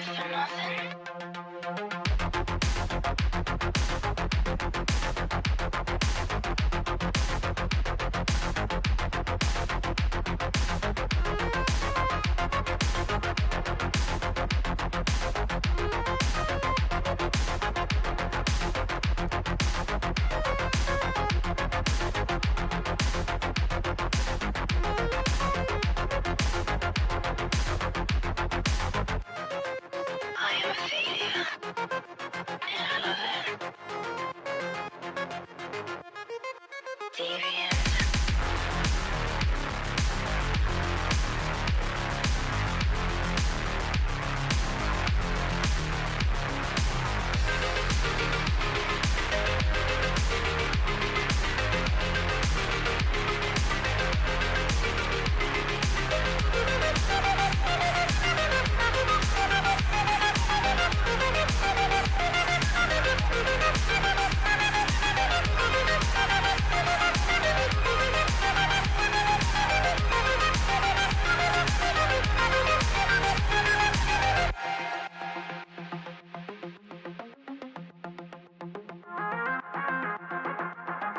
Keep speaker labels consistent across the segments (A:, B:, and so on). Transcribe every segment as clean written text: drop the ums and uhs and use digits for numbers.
A: for nothing.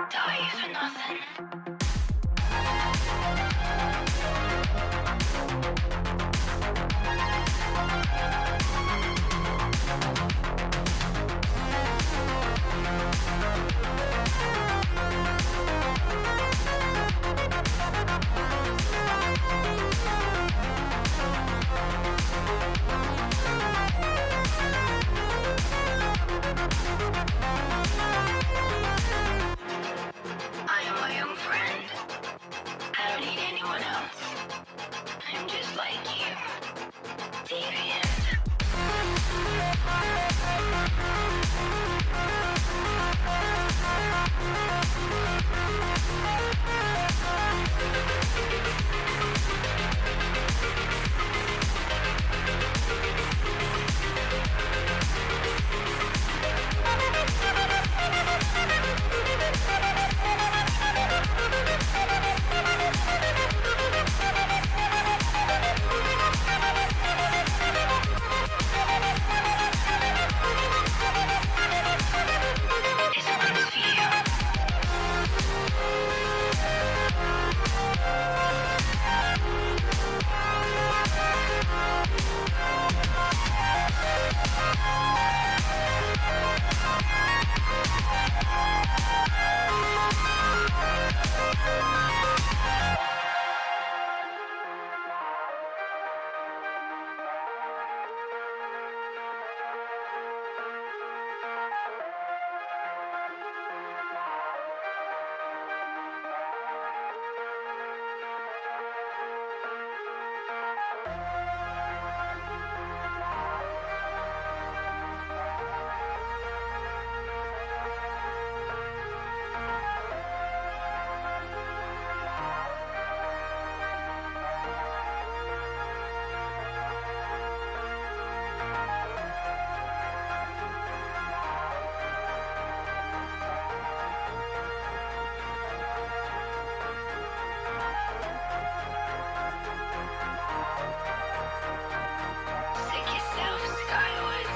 A: Die for nothing. I am my own friend. I don't need anyone else. I'm just like you. Deviant. This one's for you. Sick yourself skywards.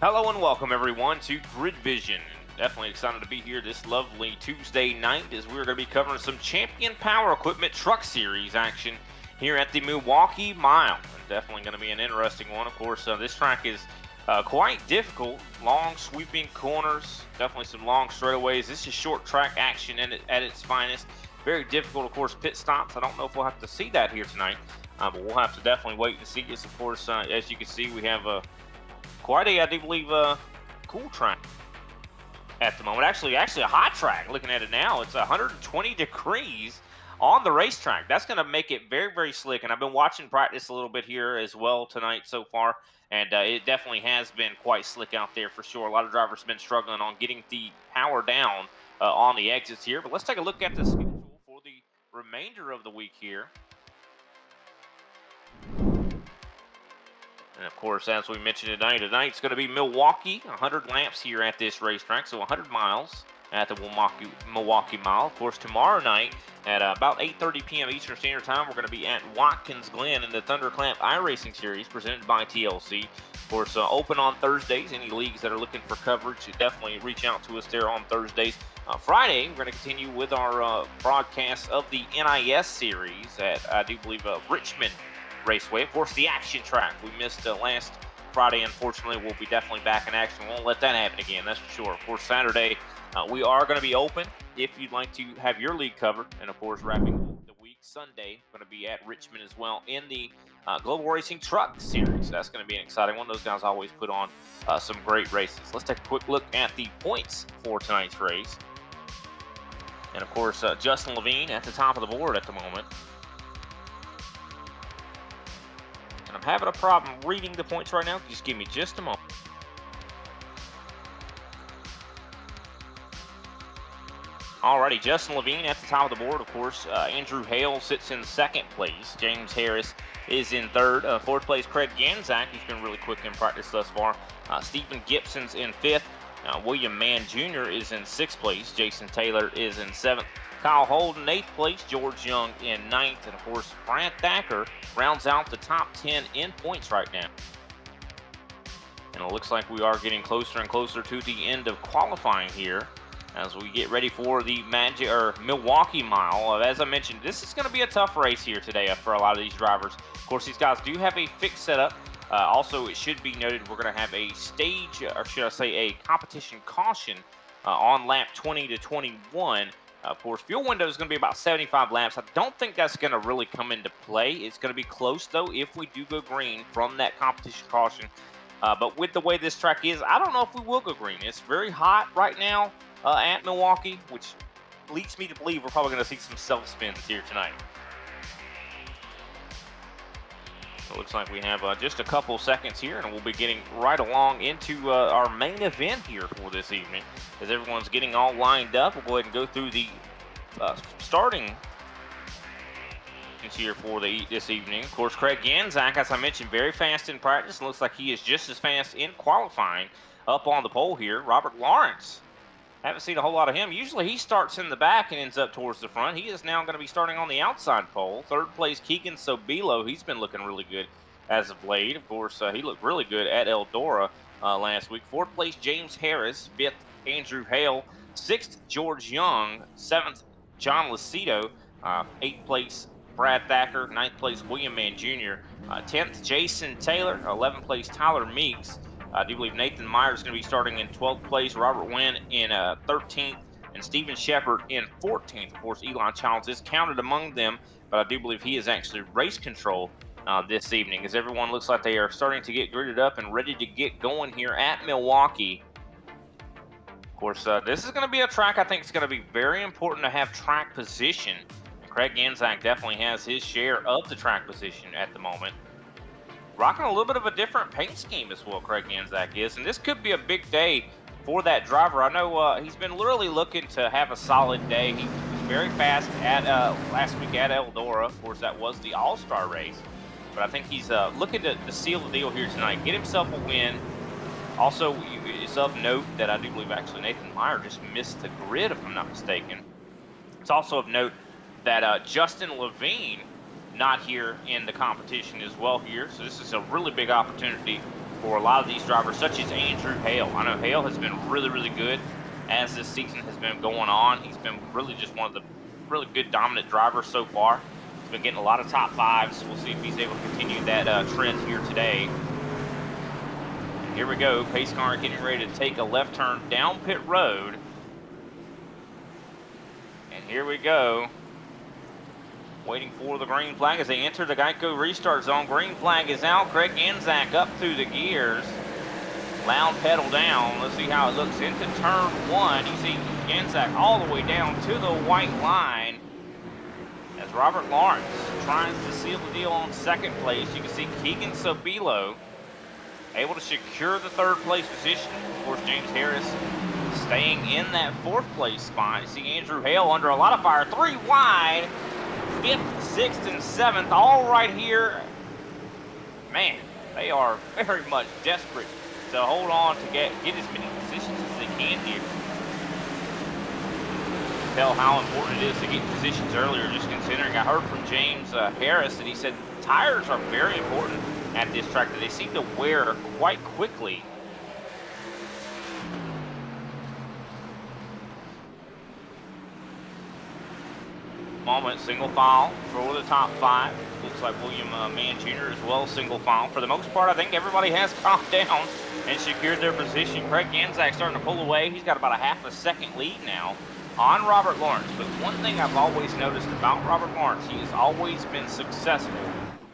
B: Hello and welcome everyone to Grid Vision. Definitely excited to be here this lovely Tuesday night as we're going to be covering some Champion Power Equipment Truck Series action here at the Milwaukee Mile. And definitely going to be an interesting one. Of course, this track is quite difficult. Long sweeping corners, definitely some long straightaways. This is short track action at its finest. Very difficult, of course, pit stops. I don't know if we'll have to see that here tonight, but we'll have to definitely wait and see. Yes, of course, as you can see, we have quite a, I do believe, cool track at the moment. Actually a hot track. Looking at it now, it's 120 degrees on the racetrack. That's going to make it very, very slick. And I've been watching practice a little bit here as well tonight so far, and it definitely has been quite slick out there for sure. A lot of drivers have been struggling on getting the power down on the exits here. But let's take a look at the schedule for the remainder of the week here. And of course, as we mentioned tonight's going to be Milwaukee, 100 laps here at this racetrack, so 100 miles at the Milwaukee Mile. Of course, tomorrow night at about 8:30 p.m. Eastern Standard Time, we're going to be at Watkins Glen in the Thunderclamp iRacing Series presented by TLC. Of course, open on Thursdays. Any leagues that are looking for coverage, definitely reach out to us there on Thursdays. Friday, we're going to continue with our broadcast of the NIS Series at, I do believe, Richmond Raceway. Of course, the action track we missed last Friday, unfortunately. We'll be definitely back in action. Won't let that happen again, that's for sure. Of course, Saturday we are going to be open if you'd like to have your league covered. And of course, wrapping up the week Sunday, going to be at Richmond as well in the Global Racing Truck Series. That's going to be an exciting one. Those guys always put on some great races. Let's take a quick look at the points for tonight's race. And of course, Justin Levine at the top of the board at the moment. I'm having a problem reading the points right now. Just give me just a moment. Alrighty, Justin Levine at the top of the board. Of course, Andrew Hale sits in second place. James Harris is in third. Fourth place, Craig Ganzak. He's been really quick in practice thus far. Stephen Gibson's in fifth. William Mann Jr. is in sixth place. Jason Taylor is in seventh. Kyle Holden, 8th place. George Young in 9th. And, of course, Brad Thacker rounds out the top 10 in points right now. And it looks like we are getting closer and closer to the end of qualifying here as we get ready for the Milwaukee Mile. As I mentioned, this is going to be a tough race here today for a lot of these drivers. Of course, these guys do have a fixed setup. Also, it should be noted we're going to have a stage, or should I say a competition caution on lap 20 to 21. Of course, fuel window is going to be about 75 laps. I don't think that's going to really come into play. It's going to be close, though, if we do go green from that competition caution. But with the way this track is, I don't know if we will go green. It's very hot right now at Milwaukee, which leads me to believe we're probably going to see some self-spins here tonight. So it looks like we have just a couple seconds here, and we'll be getting right along into our main event here for this evening. As everyone's getting all lined up, we'll go ahead and go through the starting here for this evening. Of course, Craig Ganzak, as I mentioned, very fast in practice. Looks like he is just as fast in qualifying up on the pole here. Robert Lawrence, haven't seen a whole lot of him. Usually he starts in the back and ends up towards the front. He is now going to be starting on the outside pole. Third place, Keegan Sobilo. He's been looking really good as of late. Of course, he looked really good at Eldora last week. Fourth place, James Harris. Fifth, Andrew Hale. Sixth, George Young. Seventh, John Lucido. Eighth place, Brad Thacker. Ninth place, William Mann Jr. 10th, Jason Taylor. 11th place, Tyler Meeks. I do believe Nathan Meyer is going to be starting in 12th place. Robert Wynn in 13th. And Steven Shepard in 14th. Of course, Elon Childs is counted among them, but I do believe he is actually race control this evening, as everyone looks like they are starting to get gridded up and ready to get going here at Milwaukee. Of course, this is going to be a track I think it's going to be very important to have track position. Craig Ganzak definitely has his share of the track position at the moment. Rocking a little bit of a different paint scheme as well, Craig Ganzak is, and this could be a big day for that driver. I know he's been literally looking to have a solid day. He was very fast at last week at Eldora. Of course, that was the All-Star race, but I think he's looking to seal the deal here tonight, get himself a win. Also, it's of note that I do believe actually Nathan Meyer just missed the grid, if I'm not mistaken. It's also of note that Justin Levine not here in the competition as well here. So this is a really big opportunity for a lot of these drivers, such as Andrew Hale. I know Hale has been really, really good as this season has been going on. He's been really just one of the really good dominant drivers so far. He's been getting a lot of top fives. We'll see if he's able to continue that trend here today. And here we go. Pace car getting ready to take a left turn down pit road. And here we go. Waiting for the green flag as they enter the Geico restart zone. Green flag is out. Craig Ganzak up through the gears. Loud pedal down. Let's see how it looks into turn one. You see Ganzak all the way down to the white line as Robert Lawrence tries to seal the deal on second place. You can see Keegan Sobilo able to secure the third place position. Of course, James Harris staying in that fourth place spot. You see Andrew Hale under a lot of fire. Three wide. 5th, 6th, and 7th, all right here. Man, they are very much desperate to hold on to get as many positions as they can here. Tell how important it is to get positions earlier, just considering I heard from James Harris that he said tires are very important at this track, that they seem to wear quite quickly. Moment, single file for the top five. Looks like William Mann Jr. as well, single file. For the most part, I think everybody has calmed down and secured their position. Craig Ganzak starting to pull away. He's got about a half a second lead now on Robert Lawrence. But one thing I've always noticed about Robert Lawrence, he has always been successful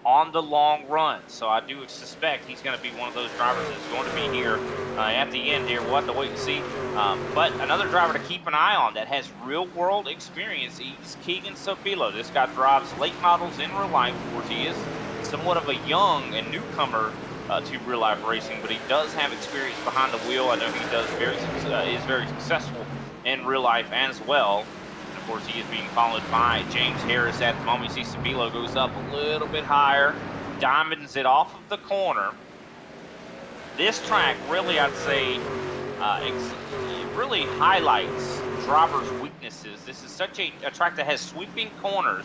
B: on the long run. So I do suspect he's going to be one of those drivers that's going to be here at the end here. We'll have to wait and see. But another driver to keep an eye on that has real-world experience is Keegan Sobilo. This guy drives late models in real life. Of course, he is somewhat of a young and newcomer to real-life racing, but he does have experience behind the wheel. I know he is very successful in real life as well. Of course, he is being followed by James Harris at the moment. You see Sobilo goes up a little bit higher, diamonds it off of the corner. This track really, I'd say, it really highlights drivers' weaknesses. This is such a track that has sweeping corners,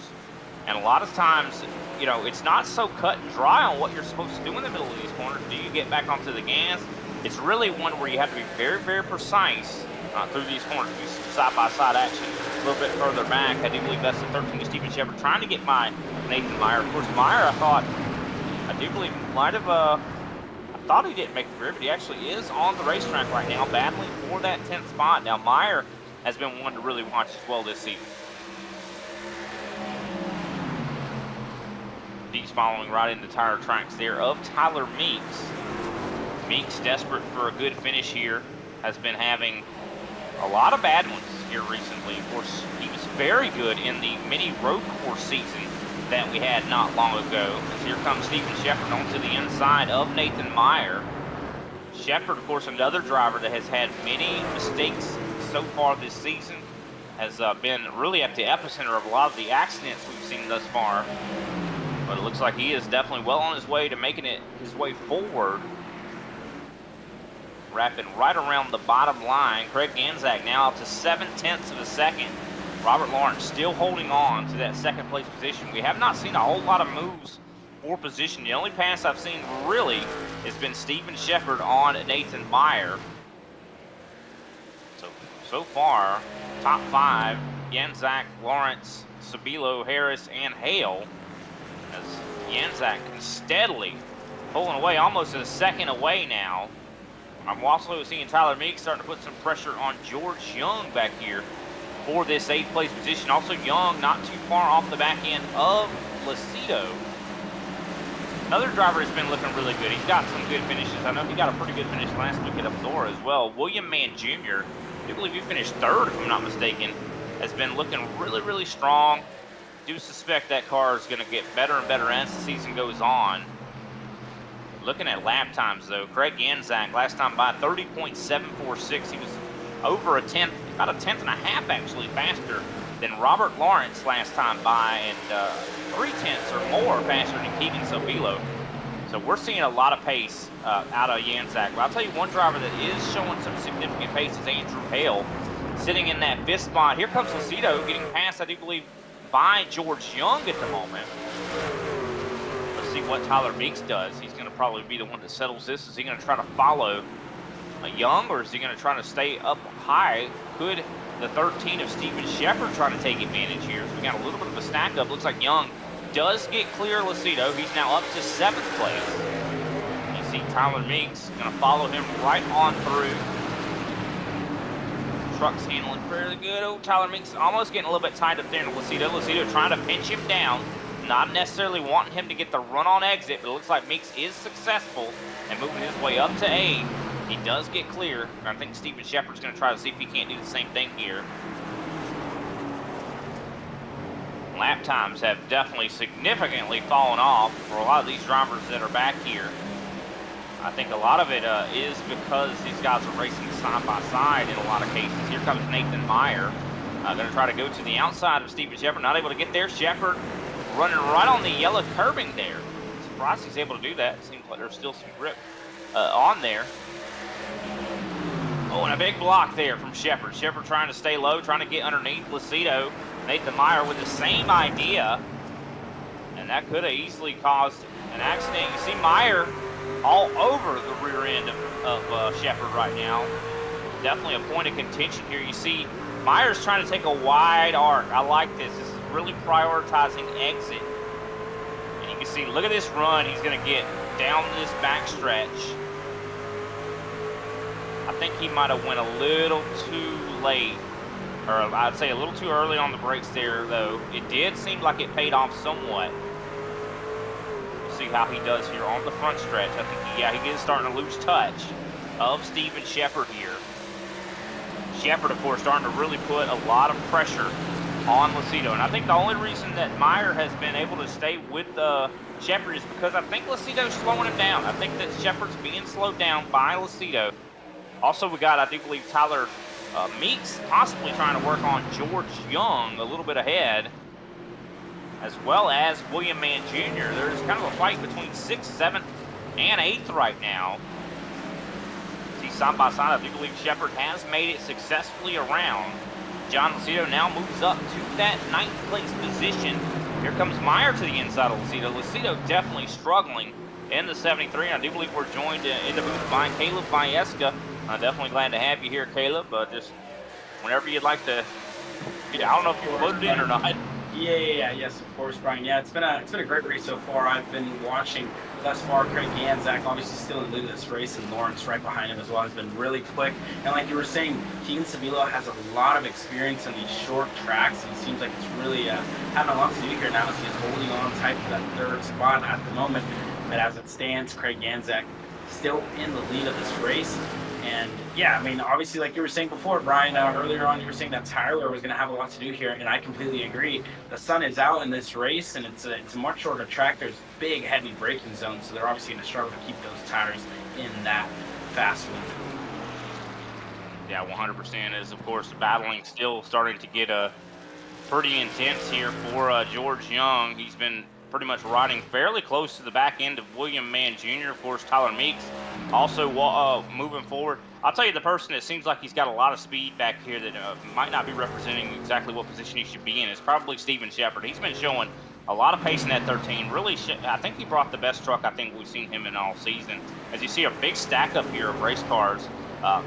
B: and a lot of times, you know, it's not so cut and dry on what you're supposed to do in the middle of these corners. Do you get back onto the gas? It's really one where you have to be very, very precise through these corners. Do some side-by-side action a little bit further back. I do believe that's the 13 to Steven Shepard trying to get by Nathan Meyer. Of course, Meyer, I do believe might have, I thought he didn't make the grid, but he actually is on the racetrack right now battling for that 10th spot. Now, Meyer has been one to really watch as well this season. He's following right into tire tracks there of Tyler Meeks. Meeks, desperate for a good finish here, has been having a lot of bad ones here recently. Of course, he was very good in the mini road course season that we had not long ago. As here comes Steven Shepard onto the inside of Nathan Meyer. Shepard, of course, another driver that has had many mistakes so far this season, has been really at the epicenter of a lot of the accidents we've seen thus far. But it looks like he is definitely well on his way to making it his way forward. Wrapping right around the bottom line. Craig Ganzak now up to 7/10 of a second. Robert Lawrence still holding on to that second place position. We have not seen a whole lot of moves for position. The only pass I've seen really has been Steven Shepard on Nathan Meyer. So far, top 5, Ganzak, Lawrence, Sabilo, Harris, and Hale. As Ganzak can steadily pulling away, almost a second away now. I'm also seeing Tyler Meeks starting to put some pressure on George Young back here for this 8th place position. Also Young not too far off the back end of Lucido. Another driver has been looking really good. He's got some good finishes. I know he got a pretty good finish last week at Eldora as well. William Mann Jr., I do believe he finished 3rd if I'm not mistaken, has been looking really, really strong. Do suspect that car is going to get better and better as the season goes on. Looking at lap times, though, Craig Ganzak last time by 30.746. He was over a tenth, about a tenth and a half actually faster than Robert Lawrence last time by, and 3/10 or more faster than Keegan Sabilo. So we're seeing a lot of pace out of Ganzak. But I'll tell you one driver that is showing some significant pace is Andrew Hale, sitting in that 5th spot. Here comes Lucido getting passed, I do believe, by George Young at the moment. Let's see what Tyler Meeks does. He's going to probably be the one that settles this. Is he going to try to follow Young, or is he going to try to stay up high? Could the 13 of Steven Shepard try to take advantage here? So we got a little bit of a stack up. Looks like Young does get clear Lucido. He's now up to 7th place. You see Tyler Meeks going to follow him right on through. Truck's handling fairly good. Oh, Tyler Meeks almost getting a little bit tied up there in Lucido. Lucido trying to pinch him down. Not necessarily wanting him to get the run on exit, but it looks like Meeks is successful and moving his way up to 8. He does get clear. I think Steven Shepard's going to try to see if he can't do the same thing here. Lap times have definitely significantly fallen off for a lot of these drivers that are back here. I think a lot of it is because these guys are racing side by side in a lot of cases. Here comes Nathan Meyer. Going to try to go to the outside of Steven Shepard. Not able to get there. Shepard running right on the yellow curbing there. Surprised he's able to do that. Seems like there's still some grip on there. Oh, and a big block there from Shepard. Shepard trying to stay low, trying to get underneath Lucido. Nathan Meyer with the same idea. And that could have easily caused an accident. You see Meyer all over the rear end of Shepard right now. Definitely a point of contention here. You see Meyer's trying to take a wide arc. I like this. This is really prioritizing exit. And you can see, look at this run he's going to get down this back stretch. I think he might have went a little too late, or I'd say a little too early on the brakes there, though. It did seem like it paid off somewhat. We'll see how he does here on the front stretch. I think, he is starting to lose touch of Steven Shepard here. Shepard, of course, starting to really put a lot of pressure on Lucido. And I think the only reason that Meyer has been able to stay with Shepard is because I think Lucido's slowing him down. I think that Shepard's being slowed down by Lucido. Also, we got, I do believe, Tyler Meeks possibly trying to work on George Young a little bit ahead, as well as William Mann Jr. There's kind of a fight between 6th, 7th, and 8th right now. See, side by side, I do believe Shepard has made it successfully around. John Lucido now moves up to that 9th place position. Here comes Meyer to the inside of Lucido. Lucido definitely struggling in the 73. I do believe we're joined in the booth by Caleb Vieska. I'm definitely glad to have you here, Caleb. Just whenever you'd like to, I don't know if you voted in or not.
C: Yes, of course, Brian. Yeah, it's been a great race so far. I've been watching thus far. Craig Ganzak, obviously still in the lead of this race, and Lawrence right behind him as well has been really quick. And like you were saying, Keegan Sabilo has a lot of experience on these short tracks, and it seems like it's really having a lot to do here now as he's holding on tight to that third spot at the moment. But as it stands, Craig Ganzak still in the lead of this race. And yeah, I mean, obviously, like you were saying before, Brian, earlier on, you were saying that Tyler was going to have a lot to do here, and I completely agree. The sun is out in this race, and it's a much shorter track. There's big, heavy braking zones, so they're obviously going to struggle to keep those tires in that fast one.
B: Yeah, 100% is, of course, battling still starting to get pretty intense here for George Young. He's been pretty much riding fairly close to the back end of William Mann Jr. Of course, Tyler Meeks also moving forward. I'll tell you, the person that seems like he's got a lot of speed back here that might not be representing exactly what position he should be in is probably Steven Shepard. He's been showing a lot of pace in that 13. Really, I think he brought the best truck I think we've seen him in all season. As you see, a big stack up here of race cars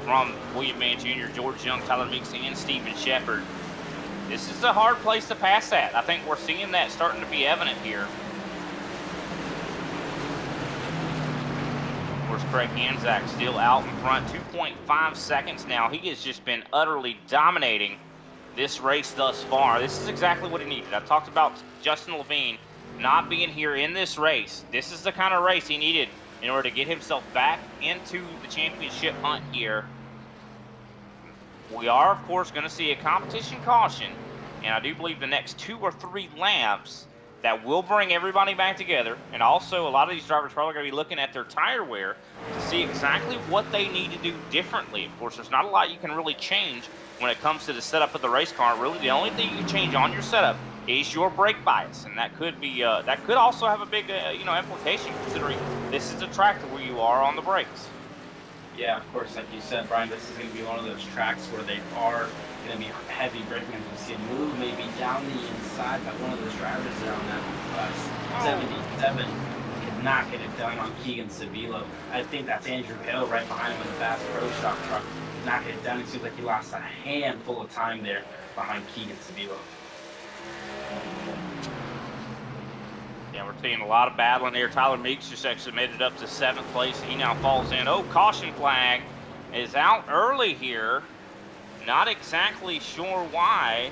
B: from William Mann Jr., George Young, Tyler Meeks, and Steven Shepard. This is a hard place to pass at. I think we're seeing that starting to be evident here. Of course, Craig Ganzak still out in front, 2.5 seconds now. He has just been utterly dominating this race thus far. This is exactly what he needed. I talked about Justin Levine not being here in this race. This is the kind of race he needed in order to get himself back into the championship hunt here. We are, of course, going to see a competition caution, and I do believe the next 2 or 3 laps that will bring everybody back together. And also, a lot of these drivers are probably going to be looking at their tire wear to see exactly what they need to do differently. Of course, there's not a lot you can really change when it comes to the setup of the race car. Really, the only thing you can change on your setup is your brake bias, and that could be that could also have a big implication, considering this is a track where you are on the brakes.
C: Yeah, of course, like you said, Brian, this is going to be one of those tracks where they are going to be heavy braking. As you see a move maybe down the inside by one of those drivers there on that 77. Could not get it done on Keegan Sabilo. I think that's Andrew Hill right behind him in the Bass Pro Shop truck. Could not get it done. It seems like he lost a handful of time there behind Keegan Sabilo.
B: Yeah, we're seeing a lot of battling here. Tyler Meeks just actually made it up to 7th place. He now falls in. Oh, caution flag is out early here. Not exactly sure why.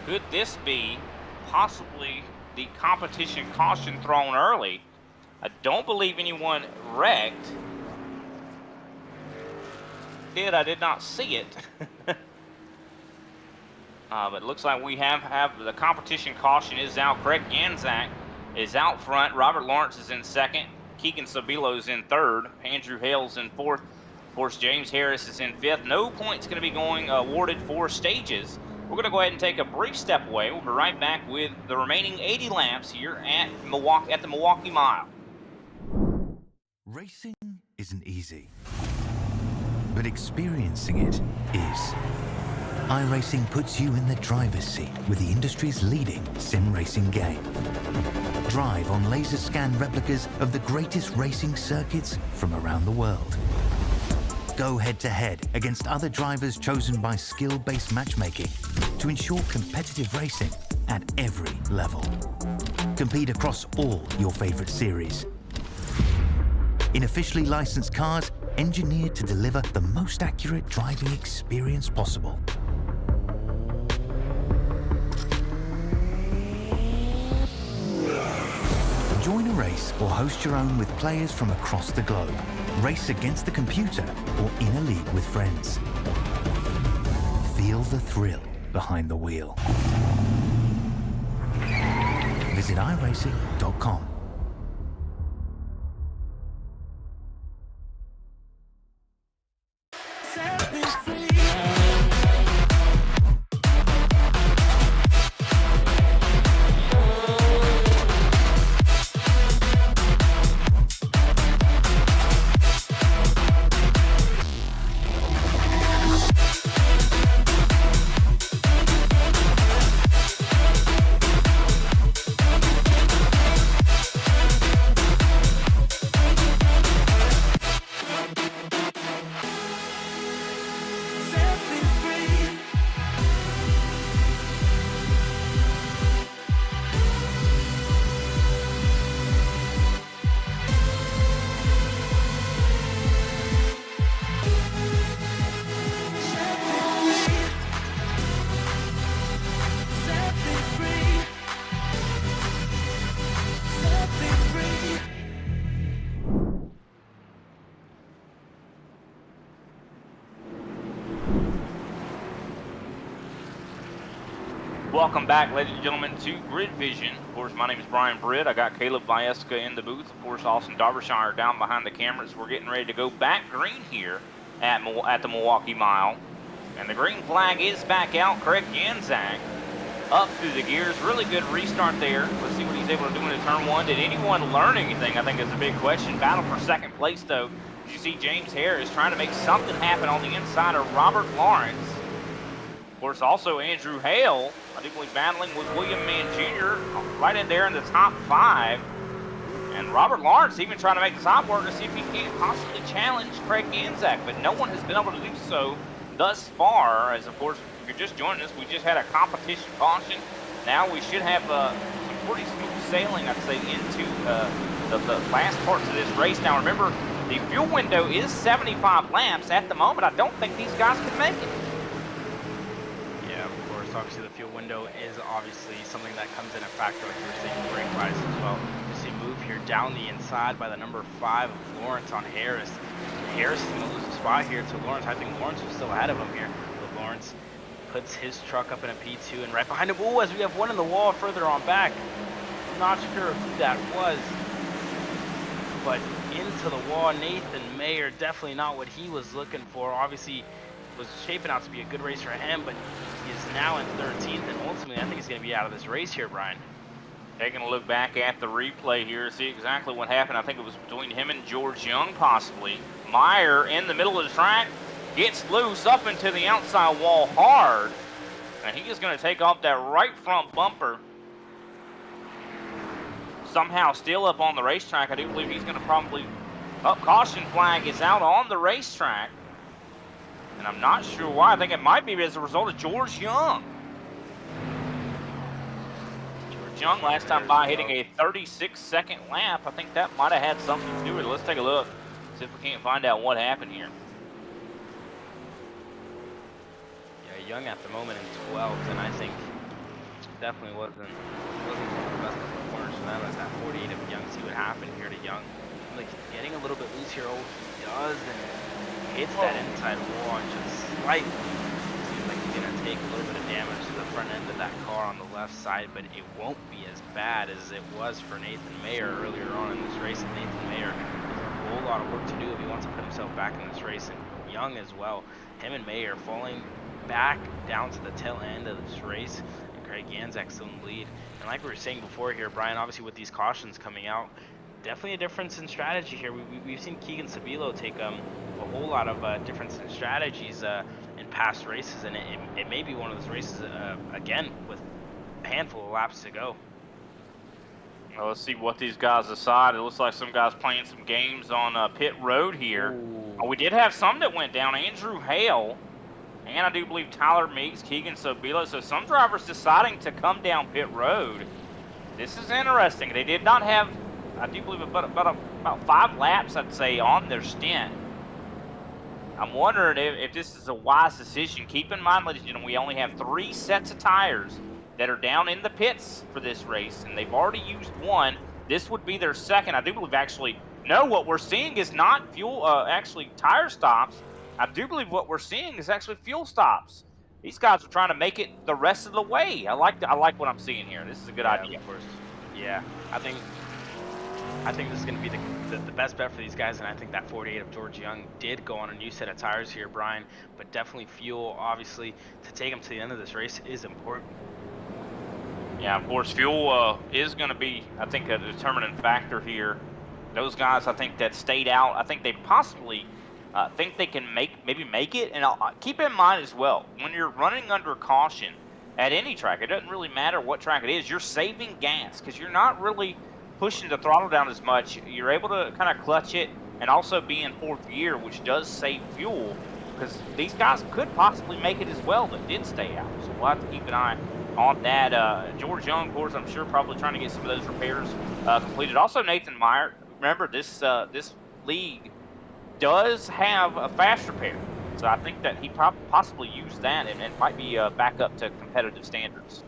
B: Could this be possibly the competition caution thrown early? I don't believe anyone wrecked. I did not see it. But it looks like we have the competition caution is out. Craig Ganzak is out front. Robert Lawrence is in 2nd. Keegan Sabilo is in 3rd. Andrew Hale's in 4th. Of course, James Harris is in 5th. No points going to be going awarded for stages. We're going to go ahead and take a brief step away. We'll be right back with the remaining 80 laps here at Milwaukee, at the Milwaukee Mile.
D: Racing isn't easy, but experiencing it is. iRacing puts you in the driver's seat with the industry's leading sim racing game. Drive on laser scan replicas of the greatest racing circuits from around the world. Go head-to-head against other drivers chosen by skill-based matchmaking to ensure competitive racing at every level. Compete across all your favorite series. In officially licensed cars, engineered to deliver the most accurate driving experience possible. Join a race or host your own with players from across the globe. Race against the computer or in a league with friends. Feel the thrill behind the wheel. Visit iRacing.com.
B: welcome back, ladies and gentlemen, to Grid Vision. Of course, my name is Brian Britt. I got Caleb Vieska in the booth. Of course, Austin Darbyshire down behind the cameras. We're getting ready to go back green here at the Milwaukee Mile. And the green flag is back out. Craig Ganzak up through the gears. Really good restart there. Let's see what he's able to do into turn one. Did anyone learn anything? I think is a big question. Battle for second place, though. You see James Harris trying to make something happen on the inside of Robert Lawrence. Of course, also Andrew Hale, I do believe, battling with William Mann Jr. right in there in the top 5. And Robert Lawrence even trying to make the top work to see if he can't possibly challenge Craig Ganzak, but no one has been able to do so thus far. As, of course, if you're just joining us, we just had a competition caution. Now we should have some pretty smooth sailing, I'd say, into the last parts of this race. Now, remember, the fuel window is 75 laps. At the moment, I don't think these guys can make it.
E: Obviously the fuel window is obviously something that comes in a factor, like you were saying, brake wise as well. You see move here down the inside by the number 5 of Lawrence on Harris. Harris is going to lose a spot here to Lawrence. I think Lawrence was still ahead of him here, but Lawrence puts his truck up in a P2, and right behind him, oh, as we have one in the wall further on back. I'm not sure who that was, but into the wall, Nathan Mayer, definitely not what he was looking for. Obviously was shaping out to be a good race for him, but he is now in 13th, and ultimately I think he's going to be out of this race here, Brian.
B: Taking a look back at the replay here, see exactly what happened. I think it was between him and George Young, possibly. Meyer in the middle of the track gets loose up into the outside wall hard, and he is going to take off that right front bumper. Somehow still up on the racetrack. I do believe he's going to probably, caution flag is out on the racetrack. And I'm not sure why. I think it might be as a result of George Young. George Young last time by hitting a 36-second lap. I think that might have had something to do with it. Let's take a look. See if we can't find out what happened here.
E: Yeah, Young at the moment in 12th, and I think definitely wasn't one of the best performers from them as that 48 of Young. See what happened here to Young. Like getting a little bit loose here. Oh, he does, and hits that inside wall just slightly. Seems like he's going to take a little bit of damage to the front end of that car on the left side, but it won't be as bad as it was for Nathan Mayer earlier on in this race. And Nathan Mayer has a whole lot of work to do if he wants to put himself back in this race, and Young as well. Him and Mayer falling back down to the tail end of this race, and Craig Ganzak still in the lead. And like we were saying before here, Brian, obviously with these cautions coming out, definitely a difference in strategy here. We've seen Keegan Sabilo take a whole lot of difference in strategies in past races, and it may be one of those races again with a handful of laps to go.
B: Well, let's see what these guys decide. It looks like some guys playing some games on pit road here. We did have some that went down. Andrew Hale, and I do believe Tyler Meeks, Keegan Sabilo. So some drivers deciding to come down pit road. This is interesting. They did not have, I do believe, about 5 laps, I'd say, on their stint. I'm wondering if this is a wise decision. Keep in mind, ladies and gentlemen, we only have 3 sets of tires that are down in the pits for this race, and they've already used 1. This would be their second. I do believe, actually, no, what we're seeing is not fuel, actually tire stops. I do believe what we're seeing is actually fuel stops. These guys are trying to make it the rest of the way. I like what I'm seeing here. This is a good idea.
E: Of course. Yeah, I think this is going to be the best bet for these guys, and I think that 48 of George Young did go on a new set of tires here, Brian, but definitely fuel, obviously, to take them to the end of this race is important.
B: Yeah, of course, fuel is going to be, I think, a determinant factor here. Those guys, I think, that stayed out, I think they possibly think they can maybe make it. And keep in mind as well, when you're running under caution at any track, it doesn't really matter what track it is, you're saving gas because you're not really pushing the throttle down as much. You're able to kind of clutch it and also be in 4th gear, which does save fuel, because these guys could possibly make it as well that did stay out. So we'll have to keep an eye on that. George Young, of course, I'm sure probably trying to get some of those repairs completed. Also, Nathan Meyer, remember this league does have a fast repair, so I think that he possibly used that and might be back up to competitive standards.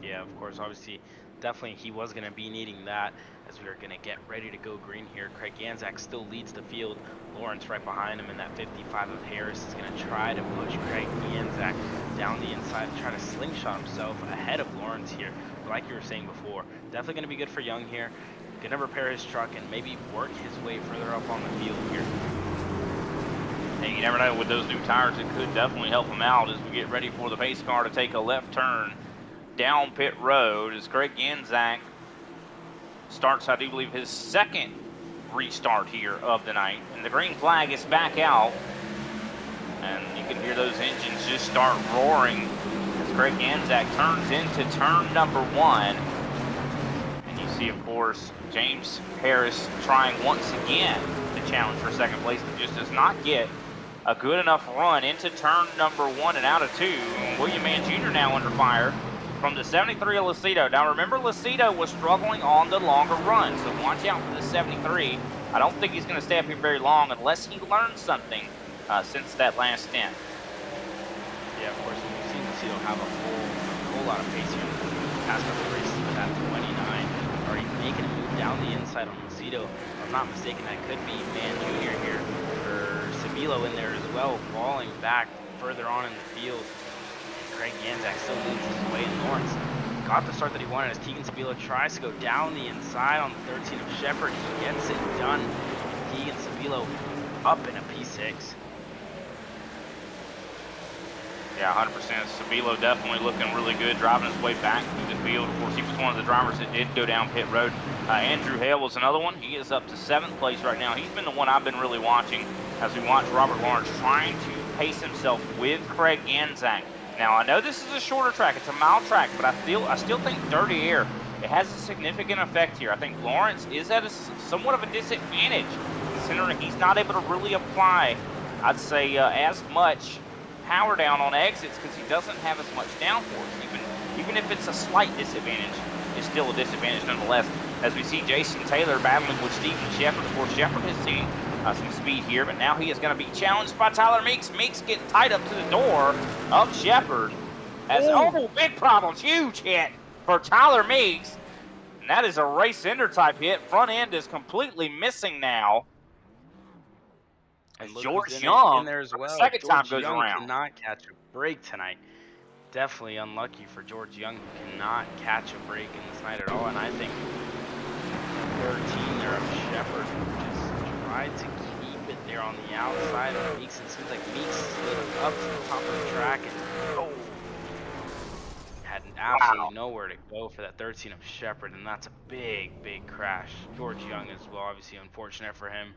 E: Yeah, of course, obviously, definitely he was going to be needing that as we are going to get ready to go green here. Craig Ganzak still leads the field. Lawrence right behind him in that 55 of Harris is going to try to push Craig Ganzak down the inside and try to slingshot himself ahead of Lawrence here. But like you were saying before, definitely going to be good for Young here. Going to repair his truck and maybe work his way further up on the field here.
B: And you never know, with those new tires, it could definitely help him out as we get ready for the pace car to take a left turn down pit road as Craig Ganzak starts, I do believe, his second restart here of the night. And the green flag is back out. And you can hear those engines just start roaring as Craig Ganzak turns into turn number 1. And you see, of course, James Harris trying once again to challenge for second place, but just does not get a good enough run into turn number 1 and out of 2. William Mann Jr. now under fire from the 73 of Lucido. Now remember, Lucido was struggling on the longer run, so watch out for the 73. I don't think he's going to stay up here very long unless he learns something since that last stint.
E: Yeah, of course, we've seen Lucido have a whole lot of pace here in the past couple of races with that 29. Already making a move down the inside on Lucido. If I'm not mistaken, that could be Mann Jr. here, or Sabilo in there as well, falling back further on in the field. Craig Ganzak still leads his way, and Lawrence got the start that he wanted as Keegan Sabilo tries to go down the inside on the 13 of Shepard. He gets it done. Keegan Sabilo up in a P6.
B: Yeah, 100%. Sabilo definitely looking really good, driving his way back through the field. Of course, he was one of the drivers that did go down pit road. Andrew Hale was another one. He is up to 7th place right now. He's been the one I've been really watching as we watch Robert Lawrence trying to pace himself with Craig Ganzak. Now, I know this is a shorter track. It's a mile track, but I still think dirty air, it has a significant effect here. I think Lawrence is at somewhat of a disadvantage, considering he's not able to really apply, I'd say, as much power down on exits because he doesn't have as much downforce. Even if it's a slight disadvantage, it's still a disadvantage nonetheless. As we see Jason Taylor battling with Steven Shepard. Of course, Shepard has seen some speed here, but now he is going to be challenged by Tyler Meeks. Meeks getting tied up to the door of Shepard. Big problems, huge hit for Tyler Meeks. And that is a race ender type hit. Front end is completely missing now. As George Young,
E: in there as well.
B: Second time
E: George
B: goes
E: Young
B: around.
E: cannot catch a break tonight. Definitely unlucky for George Young, who cannot catch a break in this night at all. And I think 13 there of Shepard just tried to keep it there on the outside of Meeks. It seems like Meeks slid up to the top of the track and had absolutely nowhere to go for that 13 of Shepard. And that's a big crash. George Young as well, obviously unfortunate for him.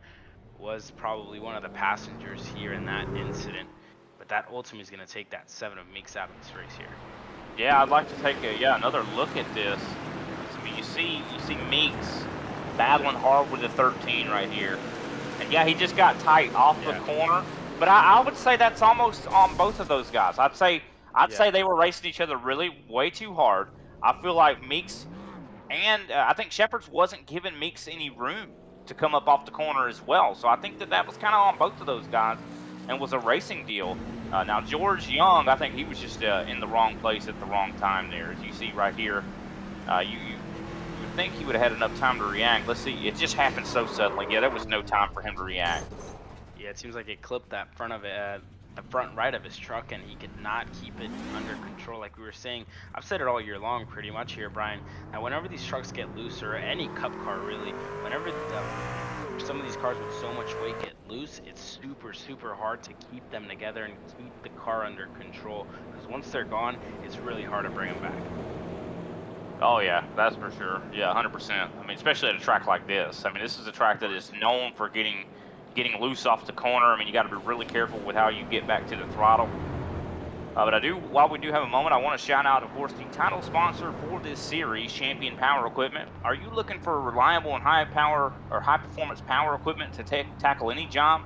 E: Was probably one of the passengers here in that incident, but that ultimately is going to take that 7 of Meeks out of this race here.
B: Yeah, I'd like to take another look at this. I mean, you see Meeks battling hard with the 13 right here, and yeah, he just got tight off the corner. But I would say that's almost on both of those guys. I'd say they were racing each other really way too hard. I feel like Meeks and I think Shepard's wasn't giving Meeks any room to come up off the corner as well. So I think that was kind of on both of those guys and was a racing deal. Now, George Young, I think he was just in the wrong place at the wrong time there. As you see right here, you would think he would have had enough time to react. Let's see, it just happened so suddenly. Yeah, there was no time for him to react.
E: Yeah, it seems like it clipped that front of it, the front right of his truck, and he could not keep it under control. Like we were saying, I've said it all year long pretty much here, Brian. Now, whenever these trucks get loose, or any cup car really, whenever some of these cars with so much weight get loose, it's super hard to keep them together and keep the car under control. Because once they're gone, it's really hard to bring them back.
B: Oh yeah, that's for sure. Yeah, 100%. I mean, especially at a track like this. I mean, this is a track that is known for getting loose off the corner. I mean, you got to be really careful with how you get back to the throttle. But while we do have a moment, I want to shout out, of course, the title sponsor for this series, Champion Power Equipment. Are you looking for reliable and high power or high performance power equipment to tackle any job?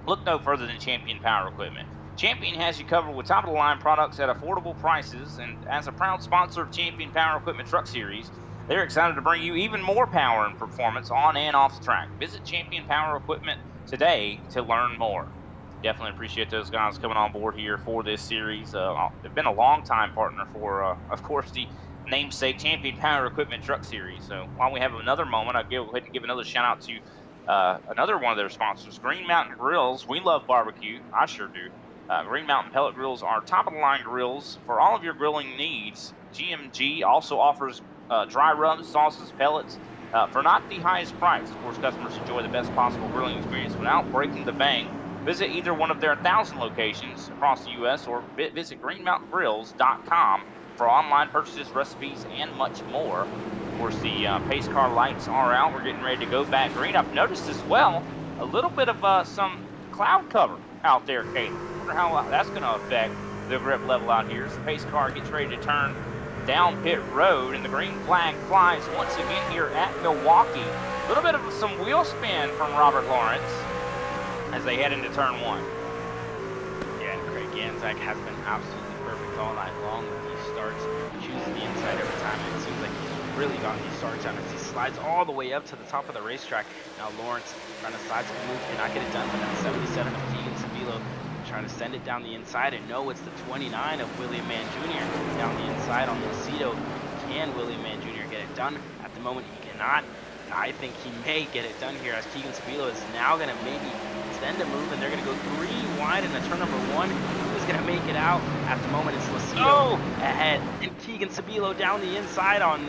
B: Look no further than Champion Power Equipment. Champion has you covered with top of the line products at affordable prices, and as a proud sponsor of Champion Power Equipment Truck Series, they're excited to bring you even more power and performance on and off the track. Visit Champion Power Equipment today to learn more. Definitely appreciate those guys coming on board here for this series. They've been a long-time partner for, of course, the namesake Champion Power Equipment Truck Series. So while we have another moment, I'll go ahead and give another shout out to another one of their sponsors, Green Mountain Grills. We love barbecue. I sure do. Green Mountain Pellet Grills are top of the line grills for all of your grilling needs. GMG also offers dry rubs, sauces, pellets for not the highest price. Of course, customers enjoy the best possible grilling experience without breaking the bank. Visit either one of their 1,000 locations across the U.S. or visit greenmountaingrills.com for online purchases, recipes, and much more. Of course, the pace car lights are out. We're getting ready to go back green. I've noticed as well a little bit of some cloud cover out there, Kate. I wonder how that's going to affect the grip level out here as the pace car gets ready to turn down pit road, and the green flag flies once again here at Milwaukee. A little bit of some wheel spin from Robert Lawrence as they head into turn one.
E: Yeah, and Craig Ganzak has been absolutely perfect all night long with these starts. He chooses the inside every time, and it seems like he's really gotten these starts out as he slides all the way up to the top of the racetrack. Now Lawrence trying to side move, cannot get it done, but that 77 of Keegan Sabilo trying to send it down the inside, and no, it's the 29 of William Mann Jr. down the inside on Lucido. Can William Mann Jr. get it done? At the moment, he cannot. I think he may get it done here as Keegan Sabilo is now going to maybe extend a move, and they're going to go 3 wide in the turn number 1. Who's going to make it out? At the moment, it's Lucido ahead, and Keegan Sabilo down the inside on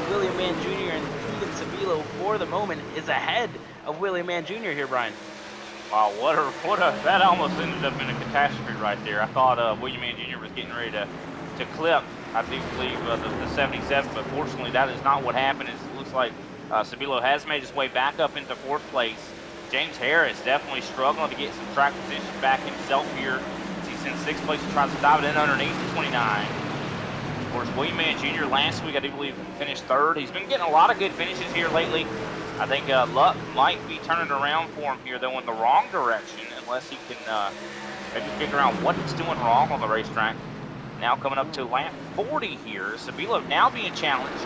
E: William Mann Jr., and Keegan Sabilo, for the moment, is ahead of William Mann Jr. here, Brian.
B: Wow, that almost ended up in a catastrophe right there. I thought William Mann Jr. was getting ready to clip, I do believe, the 77, but fortunately that is not what happened. It looks like Sabilo has made his way back up into 4th place. James Harris definitely struggling to get some track position back himself here. He's in 6th place and tries to dive it in underneath the 29. Of course, William Mann Jr. last week, I do believe, finished 3rd. He's been getting a lot of good finishes here lately. I think luck might be turning around for him here, though, in the wrong direction, unless he can maybe figure out what he's doing wrong on the racetrack. Now coming up to lap 40 here. Sabilo now being challenged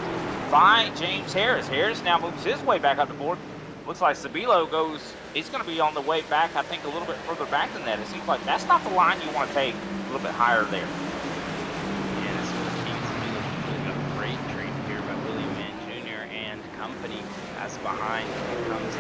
B: by James Harris. Harris now moves his way back up to 4th. Looks like Sabilo he's going to be on the way back, I think, a little bit further back than that. It seems like that's not the line you want to take, a little bit higher there.
E: Yeah, this was Keegan Sabilo doing a great treat here by William Mann Jr. and company. As behind comes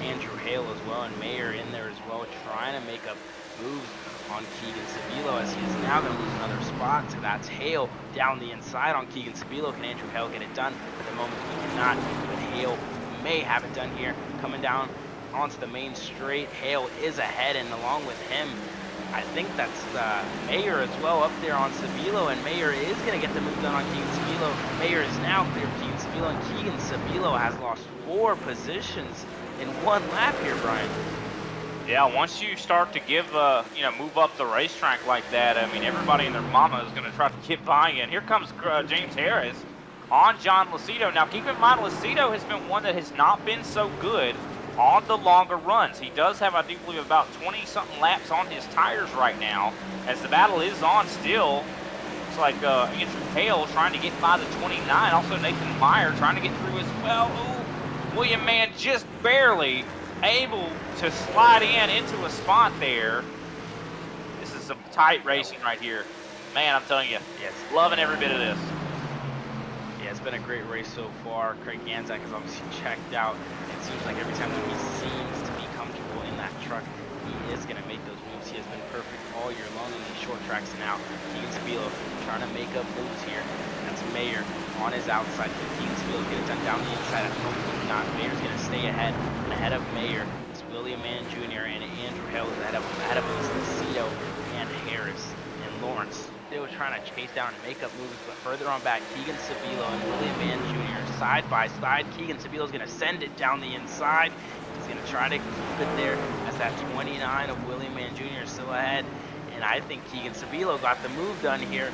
E: Andrew Hale as well, and Mayer in there as well, trying to make up moves on Keegan Sabilo as he is now going to lose another spot. So that's Hale down the inside on Keegan Sabilo. Can Andrew Hale get it done? At the moment, he cannot, but Hale may have it done here. Coming down onto the main straight, Hale is ahead, and along with him, I think that's Mayer as well up there on Sabilo, and Mayer is going to get the move done on Keegan Sabilo. Mayer is now clear of Keegan Sabilo, and Keegan Sabilo has lost 4 positions in 1 lap here, Brian.
B: Yeah, once you start to give, move up the racetrack like that, I mean, everybody and their mama is going to try to get by you. And here comes James Harris on John Lucido. Now, keep in mind, Lucido has been one that has not been so good on the longer runs. He does have, I do believe, about 20-something laps on his tires right now, as the battle is on still. Looks like Andrew Hale trying to get by the 29. Also, Nathan Meyer trying to get through as well. Ooh, William Mann just barely able to slide into a spot there. This is some tight racing right here. Man, I'm telling you,
E: yes,
B: loving every bit of this.
E: Yeah, it's been a great race so far. Craig Ganzak has obviously checked out. It seems like every time when he seems to be comfortable in that truck, he is going to make those moves. He has been perfect all year long in these short tracks now. Keegan Sabilo trying to make up moves here. That's Mayer on his outside. Can Keegan Sabilo get it done down the inside? At the moment, he's not. Mayer's going to stay ahead. And ahead of Mayer is William Mann Jr. and Andrew Hale is ahead of Lucido and Harris and Lawrence. Still trying to chase down and make up moves, but further on back, Keegan Sabilo and William Mann Jr. side by side. Keegan Sabilo is going to send it down the inside. He's going to try to keep it there as that 29 of William Mann Jr. is still ahead. And I think Keegan Sabilo got the move done here,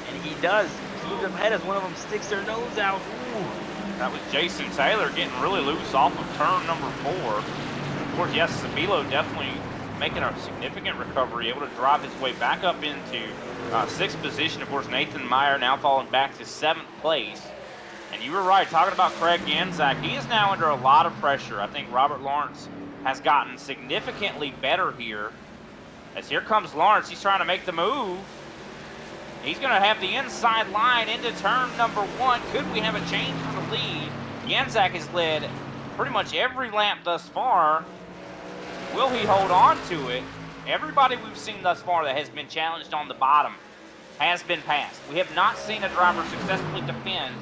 E: and he does. He's moved up ahead as one of them sticks their nose out. Ooh.
B: That was Jason Taylor getting really loose off of turn number 4. Of course, yes, Sabilo definitely making a significant recovery, able to drive his way back up into 6th position. Of course, Nathan Meyer now falling back to 7th place. And you were right, talking about Craig Ganzak, he is now under a lot of pressure. I think Robert Lawrence has gotten significantly better here. As here comes Lawrence, he's trying to make the move. He's going to have the inside line into turn number 1. Could we have a change for the lead? Janczak has led pretty much every lap thus far. Will he hold on to it? Everybody we've seen thus far that has been challenged on the bottom has been passed. We have not seen a driver successfully defend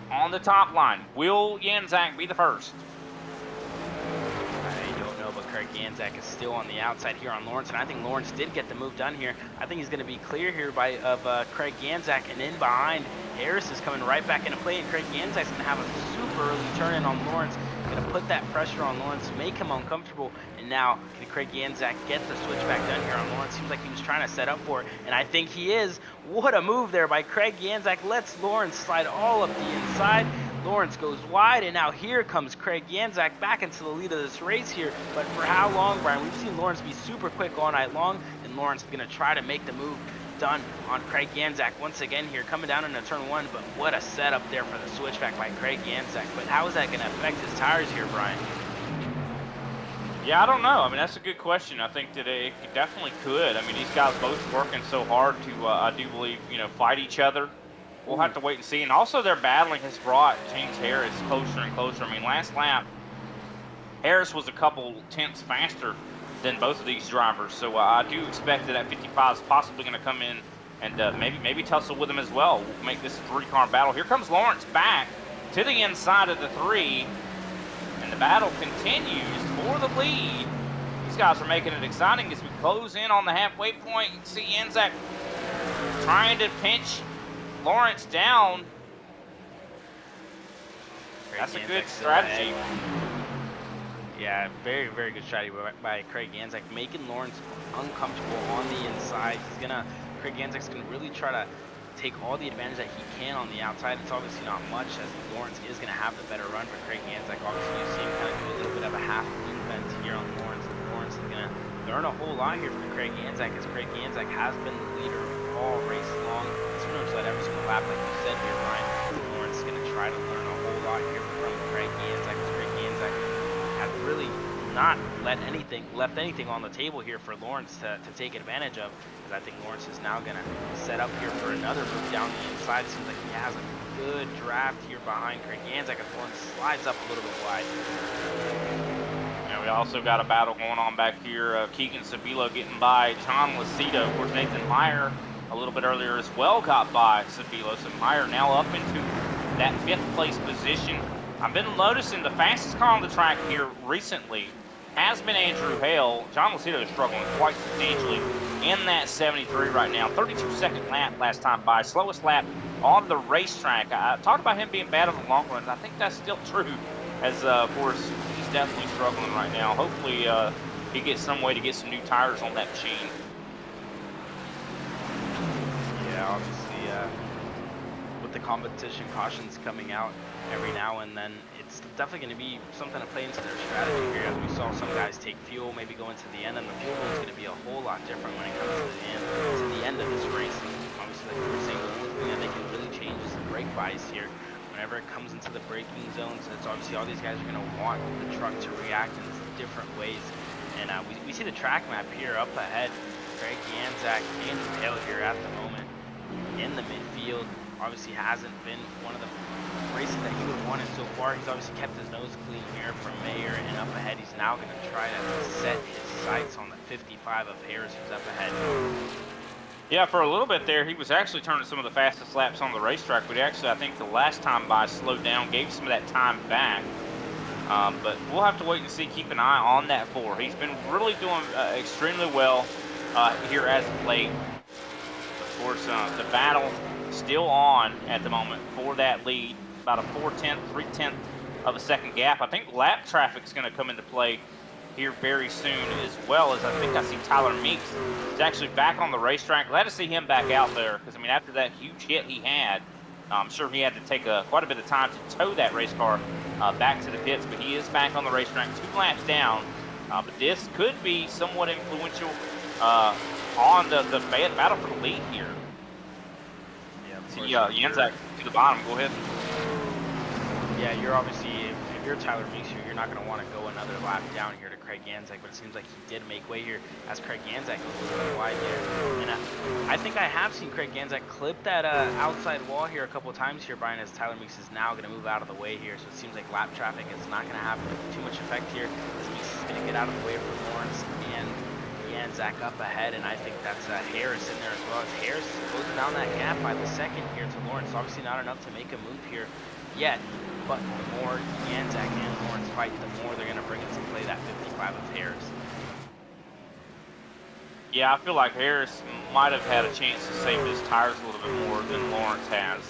B: on the top line. Will Janczak be the first?
E: I don't know, but Craig Janczak is still on the outside here on Lawrence, and I think Lawrence did get the move done here. I think he's going to be clear here of Craig Janczak, and in behind, Harris is coming right back into play, and Craig Janczak's going to have a super early turn in on Lawrence. Going to put that pressure on Lawrence, make him uncomfortable, and now can Craig Janczak get the switchback done here on Lawrence? Seems like he was trying to set up for it, and I think he is. What a move there by Craig Janczak. Lets Lawrence slide all up the inside. Lawrence goes wide, and now here comes Craig Janczak back into the lead of this race here. But for how long, Brian? We've seen Lawrence be super quick all night long, and Lawrence is going to try to make the move done on Craig Janczak once again here, coming down into turn 1. But what a setup there for the switchback by Craig Janczak. But how is that going to affect his tires here, Brian?
B: Yeah, I don't know. I mean, that's a good question. I think that it definitely could. I mean, these guys both working so hard to, I do believe, fight each other. We'll have to wait and see. And also their battling has brought James Harris closer and closer. I mean, last lap, Harris was a couple tenths faster than both of these drivers. So I do expect that 55 is possibly going to come in and maybe tussle with them as well. We'll make this a 3-car battle. Here comes Lawrence back to the inside of the 3. And the battle continues for the lead. These guys are making it exciting as we close in on the halfway point. You can see Janczak trying to pinch Lawrence down. That's a good strategy.
E: Yeah, very, very good strategy by Craig Janczak, making Lawrence uncomfortable on the inside. Craig Janczak's gonna really try to take all the advantage that he can on the outside. It's obviously not much, as Lawrence is gonna have the better run, but Craig Janczak, obviously you see him kind of do a little bit of a half loop bend here on Lawrence. Lawrence is gonna learn a whole lot here from Craig Janczak, as Craig Janczak has been the leader all race long. It's pretty much led every single lap, like you said here, Ryan. Lawrence is gonna try to learn a whole lot here from Craig Janczak, as Craig Janczak had really not left anything on the table here for Lawrence to take advantage of. Because I think Lawrence is now going to set up here for another move down the inside. It seems like he has a good draft here behind Craig Janczak as Lawrence slides up a little bit wide.
B: And we also got a battle going on back here. Keegan Sabilo getting by John Lacido. Of course, Nathan Meyer a little bit earlier as well got by Sabilo. So Meyer now up into that 5th place position. I've been noticing the fastest car on the track here recently has been Andrew Hale. John Lacido is struggling quite substantially in that 73 right now. 32-second lap last time by. Slowest lap on the racetrack. I talked about him being bad on the long runs. I think that's still true, as of course he's definitely struggling right now. Hopefully he gets some way to get some new tires on that machine.
E: Yeah, obviously with the competition cautions coming out every now and then, it's definitely going to be something to play into their strategy here, as we saw some guys take fuel, maybe go into the end, and the fuel is going to be a whole lot different when it comes to the end of this race. Obviously, like we were saying, the only thing that they can really change is the brake bias here. Whenever it comes into the braking zones, it's obviously all these guys are going to want the truck to react in different ways. And we see the track map here up ahead. Craig Janczak, Andrew Hale here at the moment in the midfield. Obviously hasn't been one of the races that he would have wanted so far. He's obviously kept his nose clean here from Mayer, and up ahead he's now going to try to set his sights on the 55 of Harris, who's up ahead.
B: Yeah, for a little bit there, he was actually turning some of the fastest laps on the racetrack, but actually, I think the last time by slowed down, gave some of that time back. But we'll have to wait and see, keep an eye on that 4. He's been really doing extremely well here as of late. Of course, the battle still on at the moment for that lead, about a 3/10 of a second gap. I think lap traffic is going to come into play here very soon, as well as I think I see Tyler Meeks is actually back on the racetrack. Glad to see him back out there, because I mean, after that huge hit he had, I'm sure he had to take quite a bit of time to tow that race car back to the pits, but he is back on the racetrack, 2 laps down. But this could be somewhat influential on the battle for the lead here.
E: Yeah,
B: Janczak to the bottom. Go ahead.
E: Yeah, you're obviously, if if you're Tyler Meeks here, you're not going to want to go another lap down here to Craig Ganzak, but it seems like he did make way here as Craig Ganzak goes a little wide there. And I think I have seen Craig Ganzak clip that outside wall here a couple of times here, Brian, as Tyler Meeks is now going to move out of the way here. So it seems like lap traffic is not going to have too much effect here, as Meeks is going to get out of the way for Lawrence and Ganzak up ahead, and I think that's Harris in there as well, as Harris is closing down that gap by the second here to Lawrence. Obviously not enough to make a move here yet, but the more Ganzak and Lawrence fight, the more they're going to bring into play that 55 of Harris.
B: Yeah, I feel like Harris might have had a chance to save his tires a little bit more than Lawrence has.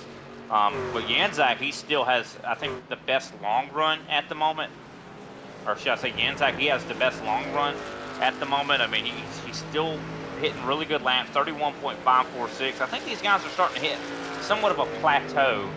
B: But Ganzak, he still has, I think, the best long run at the moment. Or should I say Ganzak, he has the best long run at the moment. I mean, he's still hitting really good laps, 31.546. I think these guys are starting to hit somewhat of a plateau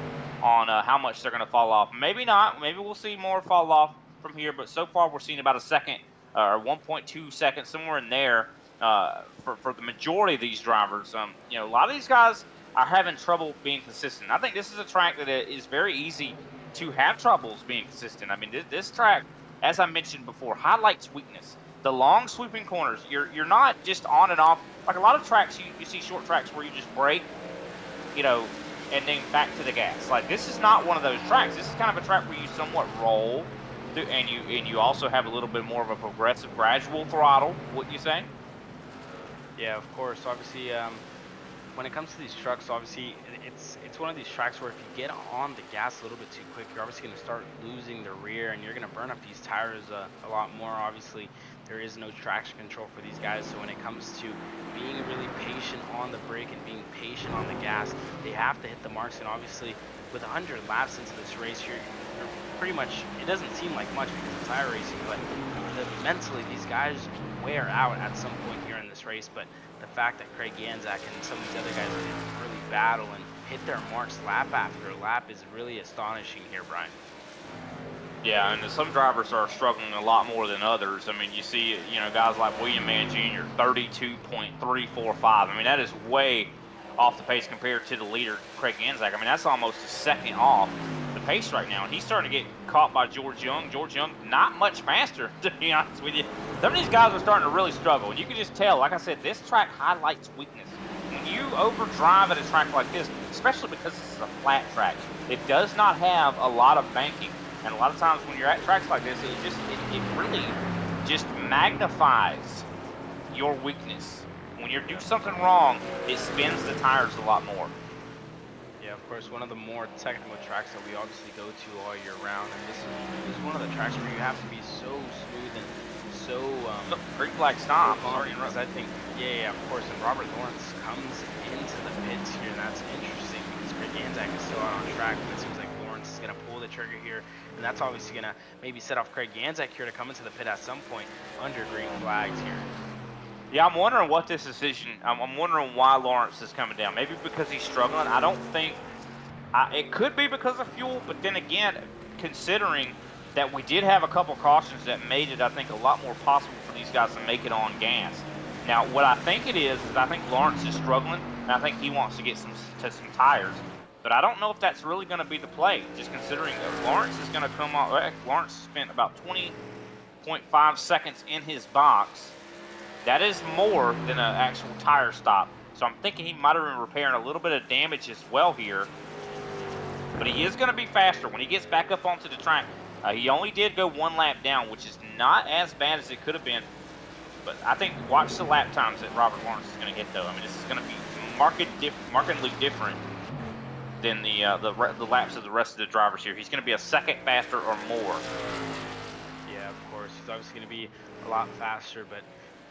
B: on how much they're going to fall off. Maybe not. Maybe we'll see more fall off from here. But so far, we're seeing about a second or 1.2 seconds, somewhere in there for the majority of these drivers. You know, a lot of these guys are having trouble being consistent. I think this is a track that is very easy to have troubles being consistent. I mean, this track, as I mentioned before, highlights weakness. The long sweeping corners, you're not just on and off. Like a lot of tracks, you see short tracks where you just brake, you know, and then back to the gas. Like, this is not one of those tracks. This is kind of a track where you somewhat roll, and you also have a little bit more of a progressive, gradual throttle, wouldn't you say?
E: Yeah, of course. Obviously, when it comes to these trucks, obviously, it's one of these tracks where if you get on the gas a little bit too quick, you're obviously going to start losing the rear, and you're going to burn up these tires a lot more. Obviously, there is no traction control for these guys, so when it comes to being really patient on the brake and being patient on the gas, they have to hit the marks. And obviously, with 100 laps into this race, you're pretty much, it doesn't seem like much because it's tire racing, but mentally, these guys wear out at some point here in this race. But the fact that Craig Ganzak and some of these other guys can really battle and hit their marks lap after lap is really astonishing here, Brian.
B: Yeah, and some drivers are struggling a lot more than others. I mean, you see, you know, guys like William Mann Jr., 32.345. I mean, that is way off the pace compared to the leader, Craig Ganzak. I mean, that's almost a second off the pace right now. And he's starting to get caught by George Young. George Young, not much faster, to be honest with you. Some of these guys are starting to really struggle. And you can just tell, like I said, this track highlights weakness. When you overdrive at a track like this, especially because this is a flat track, it does not have a lot of banking. And a lot of times when you're at tracks like this, it really just magnifies your weakness. When you do something wrong, it spins the tires a lot more.
E: Yeah, of course, one of the more technical tracks that we obviously go to all year round. And this is one of the tracks where you have to be so smooth and so...
B: Green flag stop.
E: I think, yeah, of course, and Robert Lawrence comes into the pits here, and that's interesting because Craig Ganzak is still out on track, but it seems like Lawrence is going to pull the trigger here, and that's obviously going to maybe set off Craig Ganzak here to come into the pit at some point under green flags here.
B: Yeah, I'm wondering what this decision, I'm wondering why Lawrence is coming down. Maybe because he's struggling. I don't think, it could be because of fuel, but then again, considering that we did have a couple cautions that made it, I think, a lot more possible for these guys to make it on gas. Now, what I think it is I think Lawrence is struggling, and I think he wants to get some tires. But I don't know if that's really going to be the play, just considering that Lawrence is going to come on. Lawrence spent about 20.5 seconds in his box. That is more than an actual tire stop. So I'm thinking he might have been repairing a little bit of damage as well here. But he is going to be faster when he gets back up onto the track. He only did go one lap down, which is not as bad as it could have been. But I think watch the lap times that Robert Lawrence is going to get, though. I mean, this is going to be markedly different than the laps of the rest of the drivers here. He's going to be a second faster or more.
E: Yeah, of course. He's obviously going to be a lot faster, but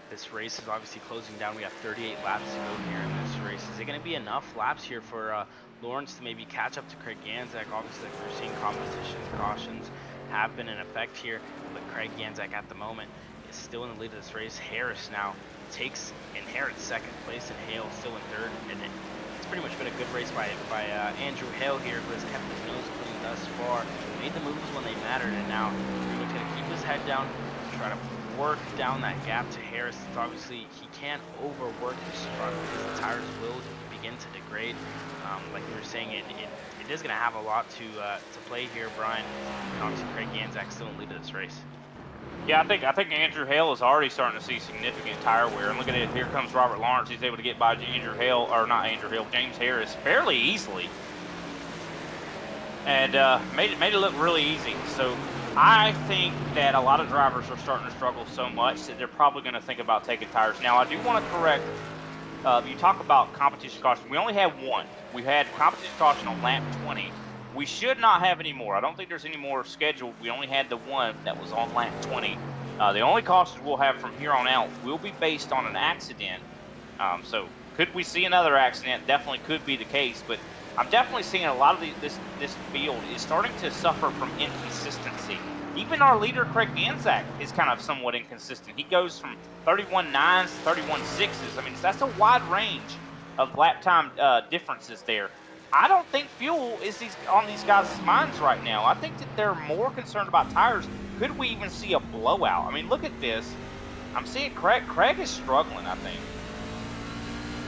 E: this race is obviously closing down. We have 38 laps to go here in this race. Is it going to be enough laps here for Lawrence to maybe catch up to Craig Ganzak? Obviously, like we're seeing competition cautions have been in effect here, but Craig Ganzak at the moment is still in the lead of this race. Harris now inherits second place, and Hale still in third. And it's pretty much been a good race by Andrew Hale here, who has kept his nose clean thus far, made the moves when they mattered, and now pretty much going to keep his head down, try to work down that gap to Harris. It's obviously, he can't overwork his truck because the tires will begin to degrade. Like we were saying, it it is going to have a lot to play here, Brian. And obviously, Craig Ganzak still in lead of this race.
B: Yeah, I think Andrew Hale is already starting to see significant tire wear. And look at it, here comes Robert Lawrence. He's able to get by Andrew Hale, or not Andrew Hale, James Harris fairly easily, and made it look really easy. So I think that a lot of drivers are starting to struggle so much that they're probably going to think about taking tires. Now, I do want to correct. You talk about competition caution. We only had one. We had competition caution on lap 20. We should not have any more. I don't think there's any more scheduled. We only had the one that was on lap 20. The only cautions we'll have from here on out will be based on an accident. So could we see another accident? Definitely could be the case. But I'm definitely seeing a lot of this field is starting to suffer from inconsistency. Even our leader, Craig Ganzak, is kind of somewhat inconsistent. He goes from 31.9s to 31.6s. I mean, that's a wide range of lap time differences there. I don't think fuel is on these guys' minds right now. I think that they're more concerned about tires. Could we even see a blowout? I mean, look at this. I'm seeing Craig. Craig is struggling, I think.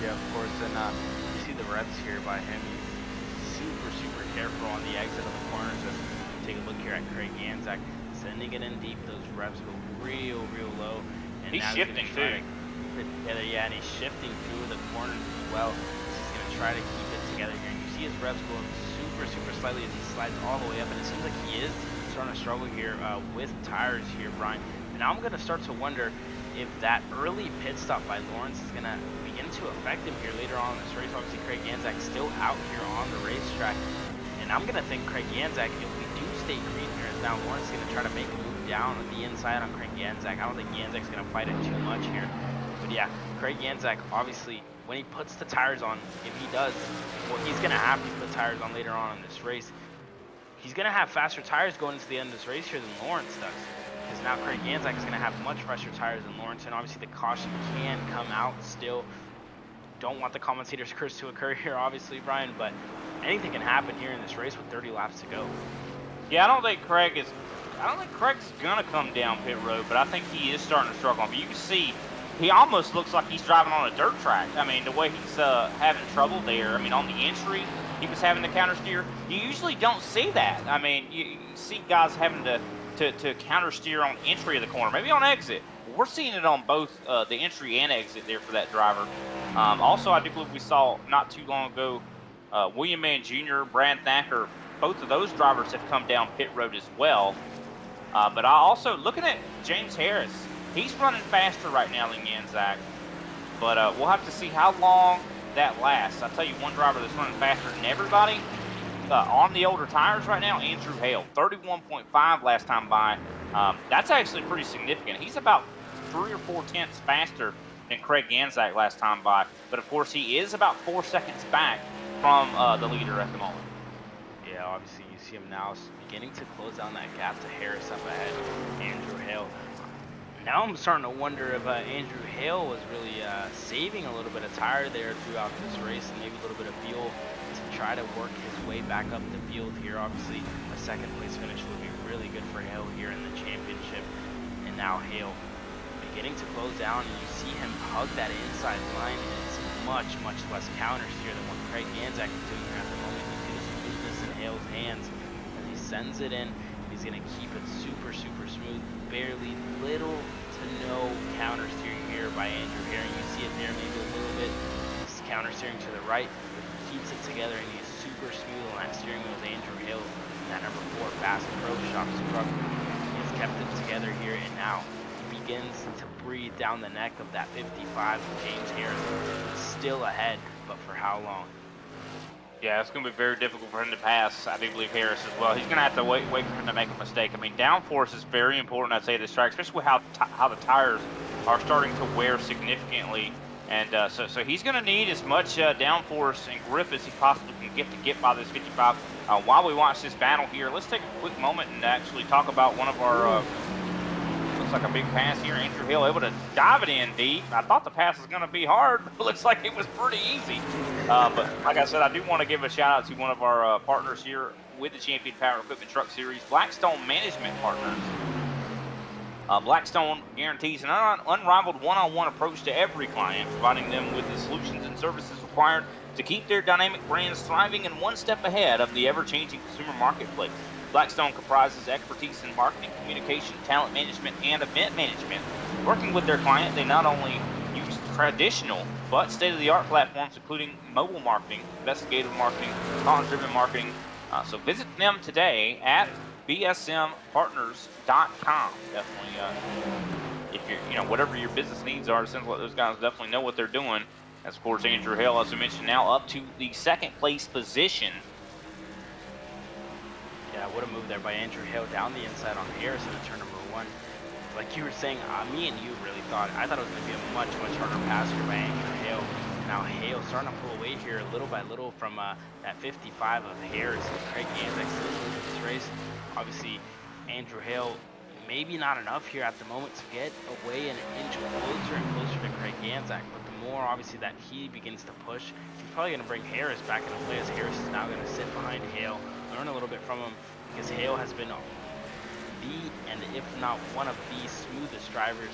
E: Yeah, of course. And you see the reps here by him. He's super careful on the exit of the corner. Just take a look here at Craig Ganzak. Sending it in deep. Those reps go real low. And
B: he's shifting too.
E: Yeah, and he's shifting through the corners as well. He's going to try to keep it together here. And you see his reps going super slightly as he slides all the way up. And it seems like he is starting to struggle here with tires here, Brian. And now I'm going to start to wonder if that early pit stop by Lawrence is going to begin to affect him here later on in this race. Obviously, Craig Ganzak still out here on the racetrack. And I'm going to think Craig Ganzak, if we do stay green here, is now Lawrence is going to try to make a move down the inside on Craig Ganzak. I don't think Ganzak's going to fight it too much here. But yeah, Craig Ganzak, obviously, when he puts the tires on, if he does, well, he's going to have to put tires on later on in this race. He's going to have faster tires going into the end of this race here than Lawrence does. Because now Craig Ganzak is going to have much fresher tires than Lawrence. And obviously the caution can come out still. Don't want the commentator's curse to occur here, obviously, Brian. But anything can happen here in this race with 30 laps to go.
B: Yeah, I don't think Craig's going to come down pit road, but I think he is starting to struggle. But you can see he almost looks like he's driving on a dirt track. I mean, the way he's having trouble there. I mean, on the entry, he was having the counter steer. You usually don't see that. I mean, you see guys having to counter steer on entry of the corner, maybe on exit. We're seeing it on both the entry and exit there for that driver. Also, I do believe we saw not too long ago William Mann Jr., Brad Thacker, both of those drivers have come down pit road as well. But I also, looking at James Harris, he's running faster right now than Ganzak. But we'll have to see how long that lasts. I'll tell you one driver that's running faster than everybody on the older tires right now, Andrew Hale, 31.5 last time by. That's actually pretty significant. He's about 3 or 4 tenths faster than Craig Ganzak last time by. But of course, he is about 4 seconds back from the leader at the moment.
E: Yeah, obviously you see him now beginning to close down that gap to Harris up ahead, Andrew Hale. Now I'm starting to wonder if Andrew Hale was really saving a little bit of tire there throughout this race and maybe a little bit of fuel to try to work his way back up the field here. Obviously, a second place finish would be really good for Hale here in the championship. And now Hale beginning to close down, and you see him hug that inside line, and it's much less counters here than what Craig Ganzak is doing here at the moment. You see the smoothness in Hale's hands as he sends it in. He's going to keep it super smooth. Barely little to no counter steering here by Andrew Hare. You see it there, maybe a little bit. He's counter steering to the right, but he keeps it together, and he's super smooth on that steering wheel. Andrew Hale, that number 4 Fast Pro Shop truck, has kept it together here, and now he begins to breathe down the neck of that 55 James Harris. Still ahead, but for how long?
B: Yeah, it's going to be very difficult for him to pass, I do believe, Harris as well. He's going to have to wait for him to make a mistake. I mean, downforce is very important, I'd say, at this track, especially with how the tires are starting to wear significantly. And so he's going to need as much downforce and grip as he possibly can get by this 55. While we watch this battle here, let's take a quick moment and actually talk about one of our, looks like a big pass here. Andrew Hill able to dive it in deep. I thought the pass was going to be hard, but it looks like it was pretty easy. But like I said, I do want to give a shout out to one of our partners here with the Champion Power Equipment Truck Series, Blackstone Management Partners. Blackstone guarantees an unrivaled one-on-one approach to every client, providing them with the solutions and services required to keep their dynamic brands thriving and one step ahead of the ever-changing consumer marketplace. Blackstone comprises expertise in marketing, communication, talent management, and event management. Working with their client, they not only use traditional but state-of-the-art platforms, including mobile marketing, investigative marketing, cause-driven marketing. So visit them today at bsmpartners.com. Definitely, if you're, whatever your business needs are, it seems like those guys definitely know what they're doing. As of course, Andrew Hale, as we mentioned, now up to the second place position.
E: Yeah, what a move there by Andrew Hale down the inside on Harrison in turn number 1. Like you were saying, me and you really thought it was going to be a much, much harder pass here by Andrew Hale. Now Hale starting to pull away here little by little from that 55 of Harrison. Craig Ganzak still losing this race. Obviously, Andrew Hale, maybe not enough here at the moment to get away and inch closer and closer to Craig Ganzak. But the more, obviously, that he begins to push, he's probably going to bring Harris back into play, as Harris is now going to sit behind Hale, learn a little bit from him, because Hale has been and if not one of the smoothest drivers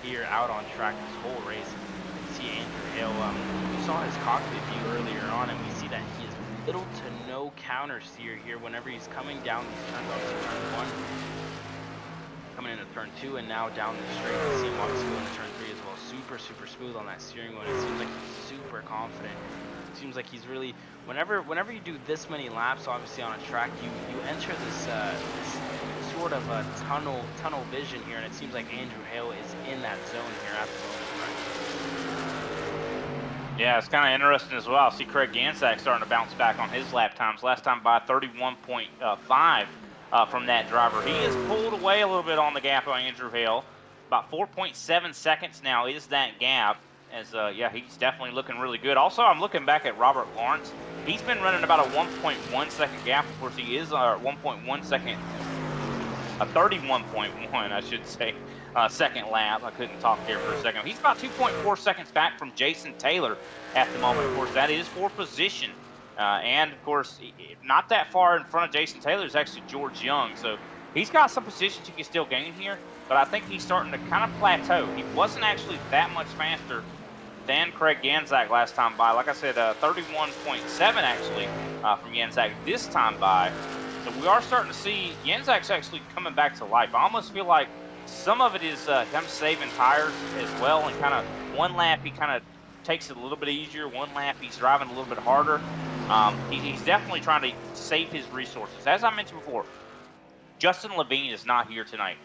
E: here out on track this whole race. You see Andrew Hale, we saw his cockpit view earlier on, and we see that he has little to no counter steer here whenever he's coming down these turns. Obviously turn 1, coming into turn 2, and now down the straight. You see him obviously going to turn 3 as well. Super, super smooth on that steering wheel. It seems like he's super confident. It seems like he's really, whenever you do this many laps, obviously on a track, you enter this sort of a tunnel vision here, and it seems like Andrew Hale is in that zone here at the moment, right?
B: Yeah, it's kind of interesting as well. I see Craig Ganzak starting to bounce back on his lap times. Last time by 31.5 from that driver. He has pulled away a little bit on the gap on Andrew Hale. About 4.7 seconds now is that gap. As he's definitely looking really good. Also, I'm looking back at Robert Lawrence. He's been running about a 1.1 second gap. Of course, he is 1.1 second. A 31.1, I should say, second lap. I couldn't talk there for a second. He's about 2.4 seconds back from Jason Taylor at the moment. Of course, that is for position. And, of course, not that far in front of Jason Taylor is actually George Young. So he's got some positions he can still gain here, but I think he's starting to kind of plateau. He wasn't actually that much faster than Craig Ganzak last time by. Like I said, 31.7 actually from Ganzak this time by. So we are starting to see Ganzak's actually coming back to life. I almost feel like some of it is him saving tires as well, and kind of one lap he kind of takes it a little bit easier. One lap he's driving a little bit harder. He's definitely trying to save his resources. As I mentioned before, Justin Levine is not here tonight.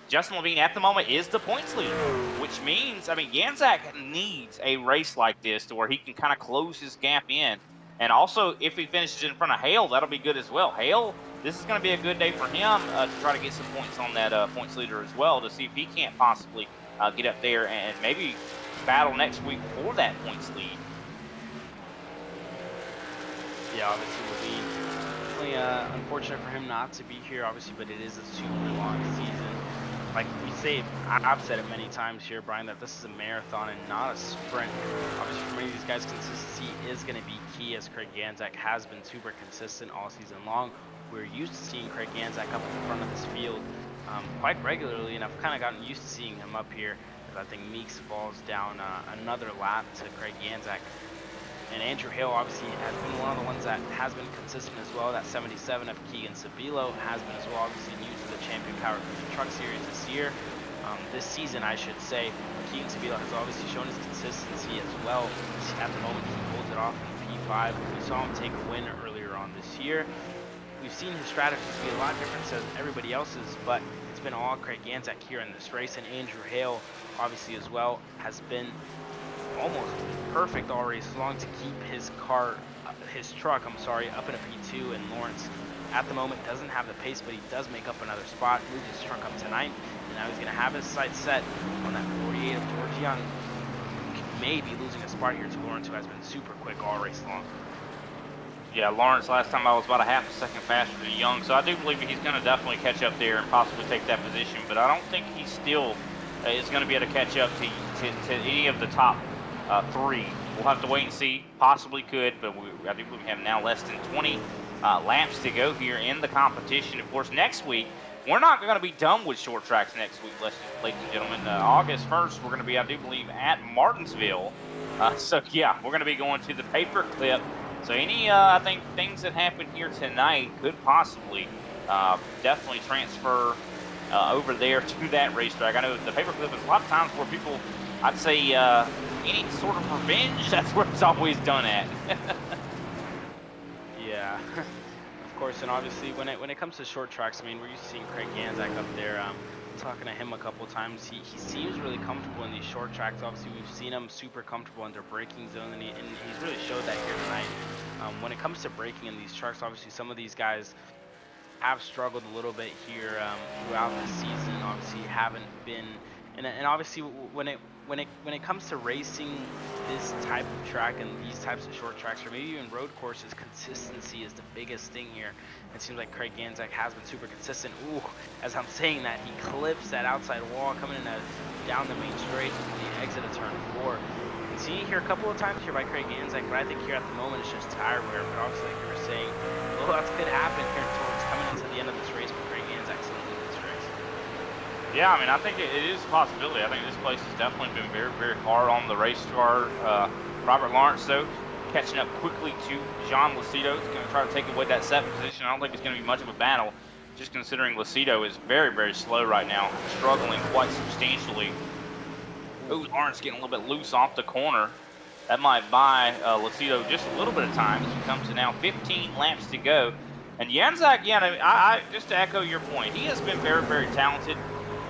B: Justin Levine at the moment is the points leader, which means, Ganzak needs a race like this to where he can kind of close his gap in. And also, if he finishes in front of Hale, that'll be good as well. Hale, this is going to be a good day for him to try to get some points on that points leader as well, to see if he can't possibly get up there and maybe battle next week for that points lead.
E: Yeah, obviously Levine, definitely unfortunate for him not to be here, obviously, but it is a super long season. Like we say, I've said it many times here, Brian, that this is a marathon and not a sprint. Obviously, for many of these guys, consistency is going to be key, as Craig Ganzak has been super consistent all season long. We're used to seeing Craig Ganzak up in front of this field quite regularly, and I've kind of gotten used to seeing him up here, because I think Meeks falls down another lap to Craig Ganzak. And Andrew Hale obviously has been one of the ones that has been consistent as well. That 77 of Keegan Sabilo has been as well, obviously new to the Champion Power Truck Series this year. This season, I should say, Keegan Sabilo has obviously shown his consistency as well. At the moment, he holds it off in P5. We saw him take a win earlier on this year. We've seen his strategies be a lot different than everybody else's, but it's been all Craig Ganzak here in this race. And Andrew Hale, obviously as well, has been almost perfect all race long to keep his truck, up in a P2, and Lawrence at the moment doesn't have the pace, but he does make up another spot, moves his truck up to 9th, and now he's going to have his sights set on that 48 of George Young. Maybe losing a spot here to Lawrence, who has been super quick all race long.
B: Yeah, Lawrence last time I was about a half a second faster than Young, so I do believe he's going to definitely catch up there and possibly take that position, but I don't think he still is going to be able to catch up to any of the top three. We'll have to wait and see. Possibly could, but I do believe we have now less than 20 laps to go here in the competition. Of course, next week we're not going to be done with short tracks next week, ladies and gentlemen. August 1st, we're going to be, I do believe, at Martinsville. So, yeah, we're going to be going to the paperclip. So any, I think, things that happen here tonight could possibly definitely transfer over there to that racetrack. I know the paperclip is a lot of times where people, I'd say, any sort of revenge, that's where it's always done at.
E: Yeah. Of course, and obviously when it comes to short tracks, I mean, we're used to seeing Craig Ganzak up there. Talking to him a couple times, he seems really comfortable in these short tracks. Obviously, we've seen him super comfortable under braking zone, and he's really showed that here tonight. When it comes to braking in these trucks, obviously some of these guys have struggled a little bit here throughout the season. Obviously, haven't been, and obviously when it comes to racing this type of track and these types of short tracks, or maybe even road courses, consistency is the biggest thing here. It seems like Craig Ganzak has been super consistent. Ooh, as I'm saying that, he clips that outside wall coming in down the main straight on the exit of turn 4. You can see here a couple of times here by Craig Ganzak, but I think here at the moment it's just tire wear. But obviously, like you were saying, lots could happen here towards coming into the end of this race with Craig Ganzak still leading this race.
B: Yeah, I mean, I think it is a possibility. I think this place has definitely been very, very hard on the race car. Robert Lawrence, though, catching up quickly to John Lucido. He's going to try to take away that 7th position. I don't think it's going to be much of a battle, just considering Lucido is very, very slow right now, struggling quite substantially. Ooh, Lawrence getting a little bit loose off the corner. That might buy Lucido just a little bit of time as we come to now 15 laps to go. And Ganzak, yeah, I just to echo your point, he has been very, very talented.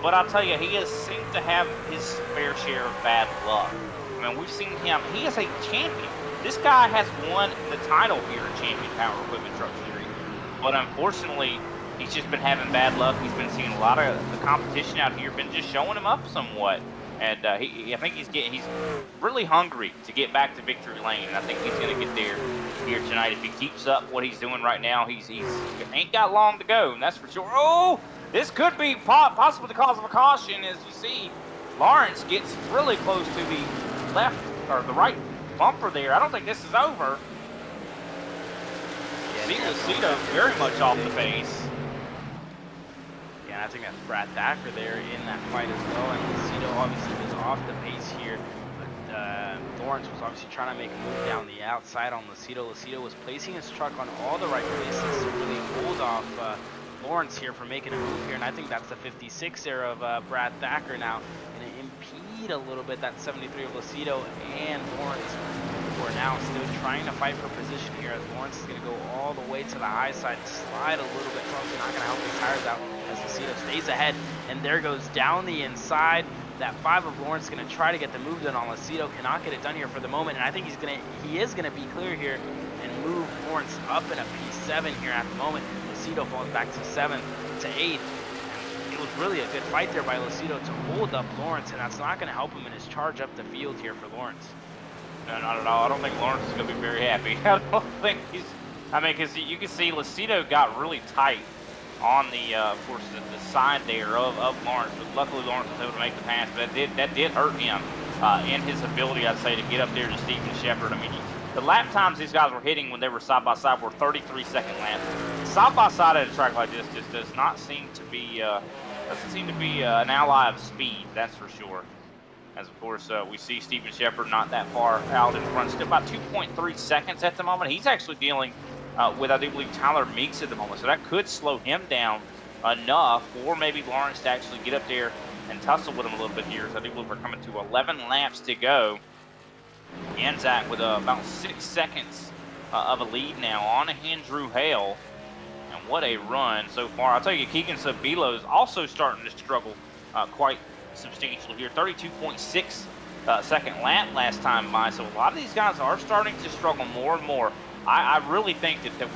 B: But I'll tell you, he has seemed to have his fair share of bad luck. I mean, we've seen him. He is a champion. This guy has won the title here at Champion Power Equipment Truck Series. But unfortunately, he's just been having bad luck. He's been seeing a lot of the competition out here, been just showing him up somewhat. And I think he's really hungry to get back to victory lane. And I think he's going to get there here tonight. If he keeps up what he's doing right now, he's ain't got long to go, and that's for sure. Oh! This could be possibly the cause of a caution. As you see, Lawrence gets really close to the left or the right bumper there. I don't think this is over. See Lucido very much off the pace.
E: Yeah, and I think that's Brad Thacker there in that fight as well. And Lucido obviously was off the pace here. But Lawrence was obviously trying to make a move down the outside on Lucido. Lucido was placing his truck on all the right places to really hold off Lawrence here for making a move here, and I think that's the 56 there of Brad Thacker now going to impede a little bit that 73 of Lucido and Lawrence, who are now still trying to fight for position here as Lawrence is going to go all the way to the high side, slide a little bit closer, not going to help his tires out as Lucido stays ahead, and there goes down the inside. That 5 of Lawrence is going to try to get the move done on Lucido, cannot get it done here for the moment, and I think he is going to be clear here and move Lawrence up in a P7 here at the moment. Lucido falls back to 7th to 8th. It was really a good fight there by Lucido to hold up Lawrence, and that's not going to help him in his charge up the field here for Lawrence.
B: No, not at all. I don't think Lawrence is going to be very happy. I don't think he's. I mean, because you can see Lucido got really tight on the, of course, the side there of Lawrence. But luckily, Lawrence was able to make the pass. But that did hurt him in his ability, I'd say, to get up there to Stephen Shepard. I mean, the lap times these guys were hitting when they were side by side were 33-second laps. Side by side at a track like this just does not seem to be an ally of speed. That's for sure. As of course we see Stephen Shepard not that far out in front, still about 2.3 seconds at the moment. He's actually dealing with, I do believe, Tyler Meeks at the moment, so that could slow him down enough, or maybe Lawrence to actually get up there and tussle with him a little bit here. So I do believe we're coming to 11 laps to go. Ganzak with about 6 seconds of a lead now on Andrew Hale. And what a run so far. I'll tell you, Keegan Sabilo is also starting to struggle quite substantially here. 32.6 second lap last time by. So a lot of these guys are starting to struggle more and more. I really think that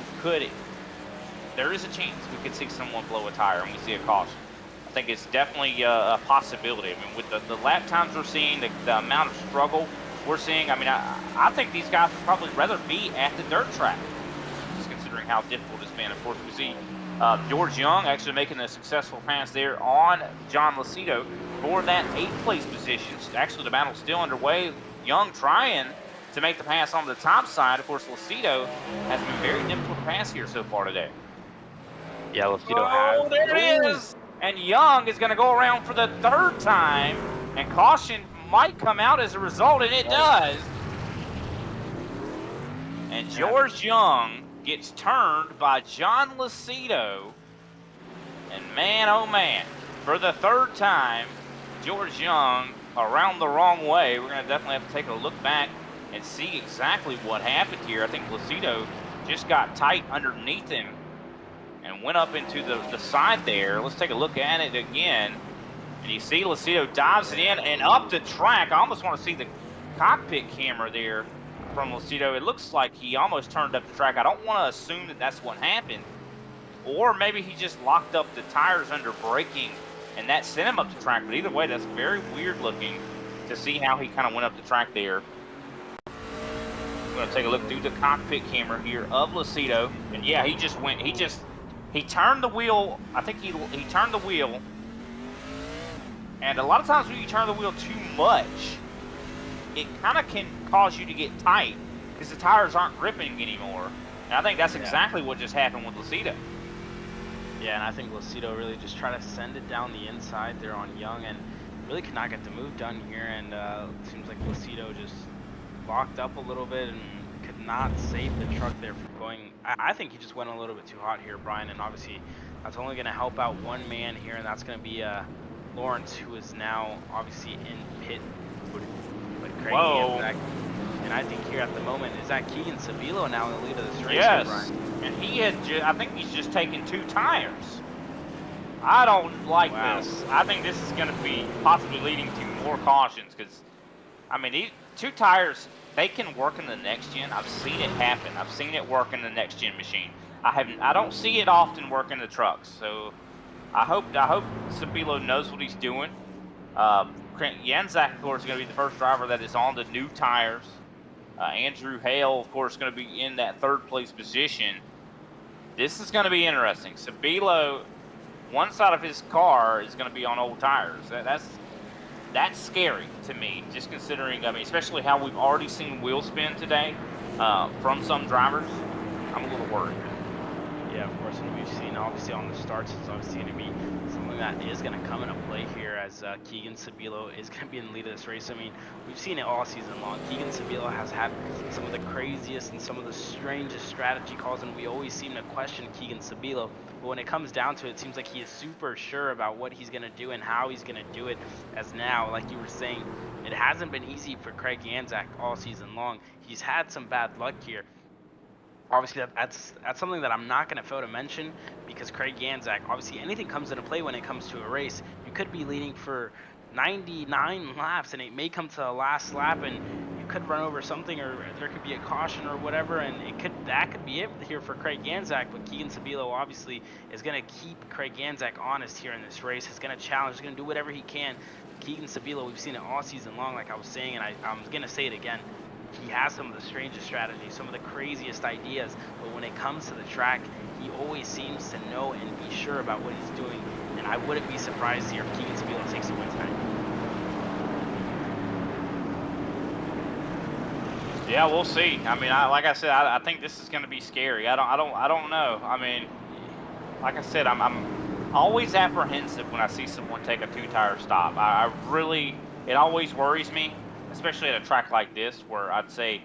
B: there is a chance we could see someone blow a tire and we see a caution. I think it's definitely a possibility. I mean, with the lap times we're seeing, the amount of struggle we're seeing, I mean, I think these guys would probably rather be at the dirt track, just considering how difficult it's been. Of course, we see George Young actually making a successful pass there on John Lucido for that 8th place position. Actually, the battle's still underway. Young trying to make the pass on the top side. Of course, Lucido has been very difficult to pass here so far today.
E: Yeah, Lucido has.
B: Oh, there it
E: Ooh.
B: is. And Young is going to go around for the third time. And caution might come out as a result, and it does. And George Young gets turned by John Lucido. And man, oh man, for the third time, George Young around the wrong way. We're going to definitely have to take a look back and see exactly what happened here. I think Lucido just got tight underneath him and went up into the side there. Let's take a look at it again. And you see Lucido dives it in and up the track. I almost want to see the cockpit camera there from Lucido. It looks like he almost turned up the track. I don't want to assume that that's what happened. Or maybe he just locked up the tires under braking and that sent him up the track. But either way, that's very weird looking to see how he kind of went up the track there. I'm going to take a look through the cockpit camera here of Lucido. And yeah, he turned the wheel. I think he turned the wheel. And a lot of times when you turn the wheel too much, it kind of can cause you to get tight because the tires aren't gripping anymore. And I think that's exactly what just happened with Lucido.
E: Yeah, and I think Lucido really just tried to send it down the inside there on Young and really could not get the move done here. And it seems like Lucido just locked up a little bit and could not save the truck there from going. I think he just went a little bit too hot here, Brian, and obviously that's only going to help out one man here, and that's going to be Lawrence, who is now obviously in pit with Craig Hanzak. And I think here at the moment, is that Keegan Sabilo now in the lead of this race?
B: Yes,
E: here, Brian?
B: and he had I think he's just taken 2 tires. I don't like this. I think this is going to be possibly leading to more cautions because, I mean, these 2 tires, they can work in the next gen. I've seen it happen. I've seen it work in the next gen machine. I don't see it often work in the trucks. So I hope Sabilo knows what he's doing. Janzak, of course, is going to be the first driver that is on the new tires. Andrew Hale, of course, is going to be in that 3rd place position. This is going to be interesting. Sabilo, one side of his car is going to be on old tires. That's scary to me, just considering, I mean, especially how we've already seen wheel spin today from some drivers. I'm a little worried.
E: Yeah, of course, and we've seen obviously on the starts, it's obviously going to be something that is going to come into play here as Keegan Sabilo is going to be in the lead of this race. I mean, we've seen it all season long. Keegan Sabilo has had some of the craziest and some of the strangest strategy calls, and we always seem to question Keegan Sabilo. But when it comes down to it, it seems like he is super sure about what he's going to do and how he's going to do it. As now, like you were saying, it hasn't been easy for Craig Hanzak all season long. He's had some bad luck here. Obviously, that's something that I'm not going to fail to mention because Craig Hanzak, obviously anything comes into play when it comes to a race. You could be leading for 99 laps and it may come to the last lap and you could run over something or there could be a caution or whatever, and that could be it here for Craig Hanzak. But Keegan Sabilo obviously is going to keep Craig Hanzak honest here in this race. He's going to challenge, he's going to do whatever he can. Keegan Sabilo, we've seen it all season long, like I was saying, and I'm going to say it again. He has some of the strangest strategies, some of the craziest ideas, but when it comes to the track, he always seems to know and be sure about what he's doing, and I wouldn't be surprised here if Keegan Sabilo takes the win tonight.
B: Yeah, we'll see. I mean, like I said, I think this is going to be scary. I don't know. I mean, like I said, I'm always apprehensive when I see someone take a 2-tire stop. It always worries me, especially at a track like this where I'd say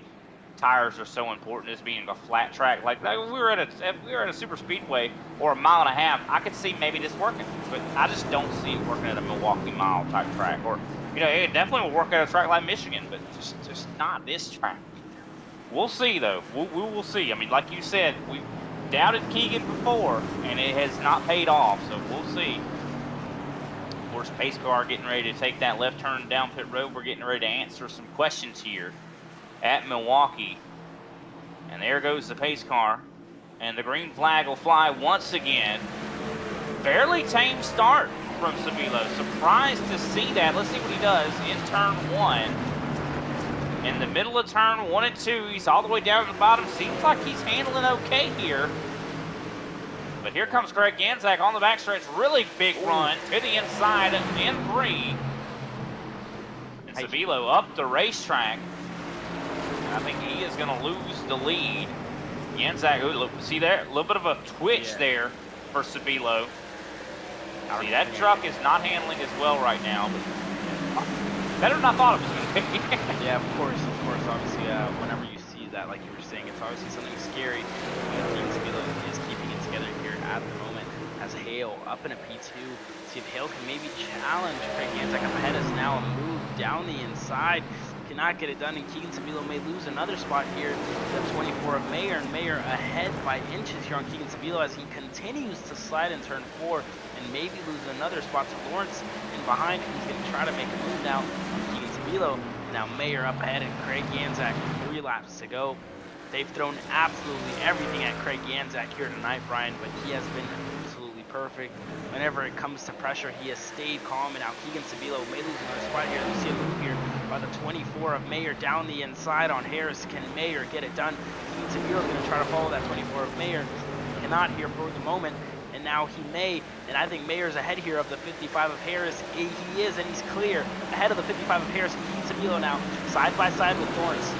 B: tires are so important as being a flat track. Like we were at a super speedway or a mile and a half, I could see maybe this working, but I just don't see it working at a Milwaukee mile type track. Or, it definitely will work at a track like Michigan, but just not this track. We'll see though. We will see. I mean, like you said, we doubted Keegan before, and it has not paid off. So we'll see. Of course, pace car getting ready to take that left turn down pit road. We're getting ready to answer some questions here at Milwaukee. And there goes the pace car. And the green flag will fly once again. Fairly tame start from Sabilo. Surprised to see that. Let's see what he does in turn 1. In the middle of turn 1 and 2, he's all the way down to the bottom. Seems like he's handling okay here. But here comes Craig Hanzak on the backstretch. Really big run to the inside in 3. And Sabilo up the racetrack. And I think he is going to lose the lead. Hanzak, see there? A little bit of a twitch there for Sabilo. See, that truck is not handling as well right now, but better than I thought it was going to be.
E: Yeah, of course. Obviously, whenever you see that, like you were saying, it's obviously something scary. Team Sabilo is keeping it together here at the moment. As Hale up in a P2. See if Hale can maybe challenge Craig Ganzak up ahead. Us now a move down the inside. Cannot get it done, and Keegan Sabilo may lose another spot here. The 24 of Mayer, and Mayer ahead by inches here on Keegan Sabilo as he continues to slide in turn 4 and maybe lose another spot to Lawrence in behind. He's going to try to make a move now on Keegan Sabilo. Now Mayer up ahead and Craig Ganzak, 3 laps to go. They've thrown absolutely everything at Craig Ganzak here tonight, Brian, but he has been absolutely perfect. Whenever it comes to pressure, he has stayed calm, and now Keegan Sabilo may lose another spot here. We see a move here by the 24 of Mayer down the inside on Harris. Can Mayer get it done? Keegan Sabilo is going to try to follow that 24 of Mayer. Cannot here for the moment, and now he may, and I think Mayer's ahead here of the 55 of Harris. He is, and he's clear. Ahead of the 55 of Harris, Keegan Sabilo now, side by side with Lawrence.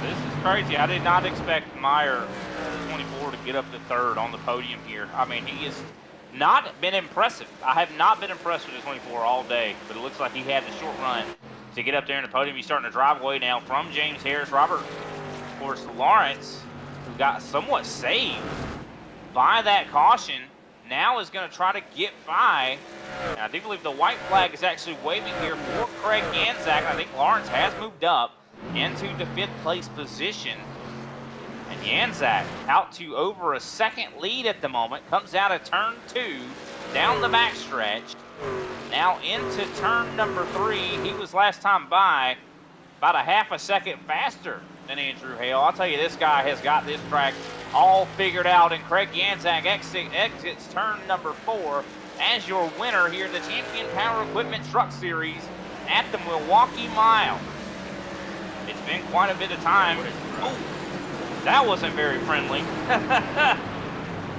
B: This is crazy. I did not expect Meyer, 24, to get up to third on the podium here. I mean, he has not been impressive. I have not been impressed with the 24 all day, but it looks like he had the short run to get up there in the podium. He's starting to drive away now from James Harris. Robert, of course, Lawrence, who got somewhat saved by that caution, now is going to try to get by. And I do believe the white flag is actually waving here for Craig Ganzak. I think Lawrence has moved up into the 5th place position. And Ganzak out to over a second lead at the moment. Comes out of turn 2, down the backstretch. Now into turn number 3. He was last time by about a half a second faster than Andrew Hale. I'll tell you, this guy has got this track all figured out. And Craig Ganzak exits turn number 4 as your winner here in the Champion Power Equipment Truck Series at the Milwaukee Mile. It's been quite a bit of time. Oh, that wasn't very friendly.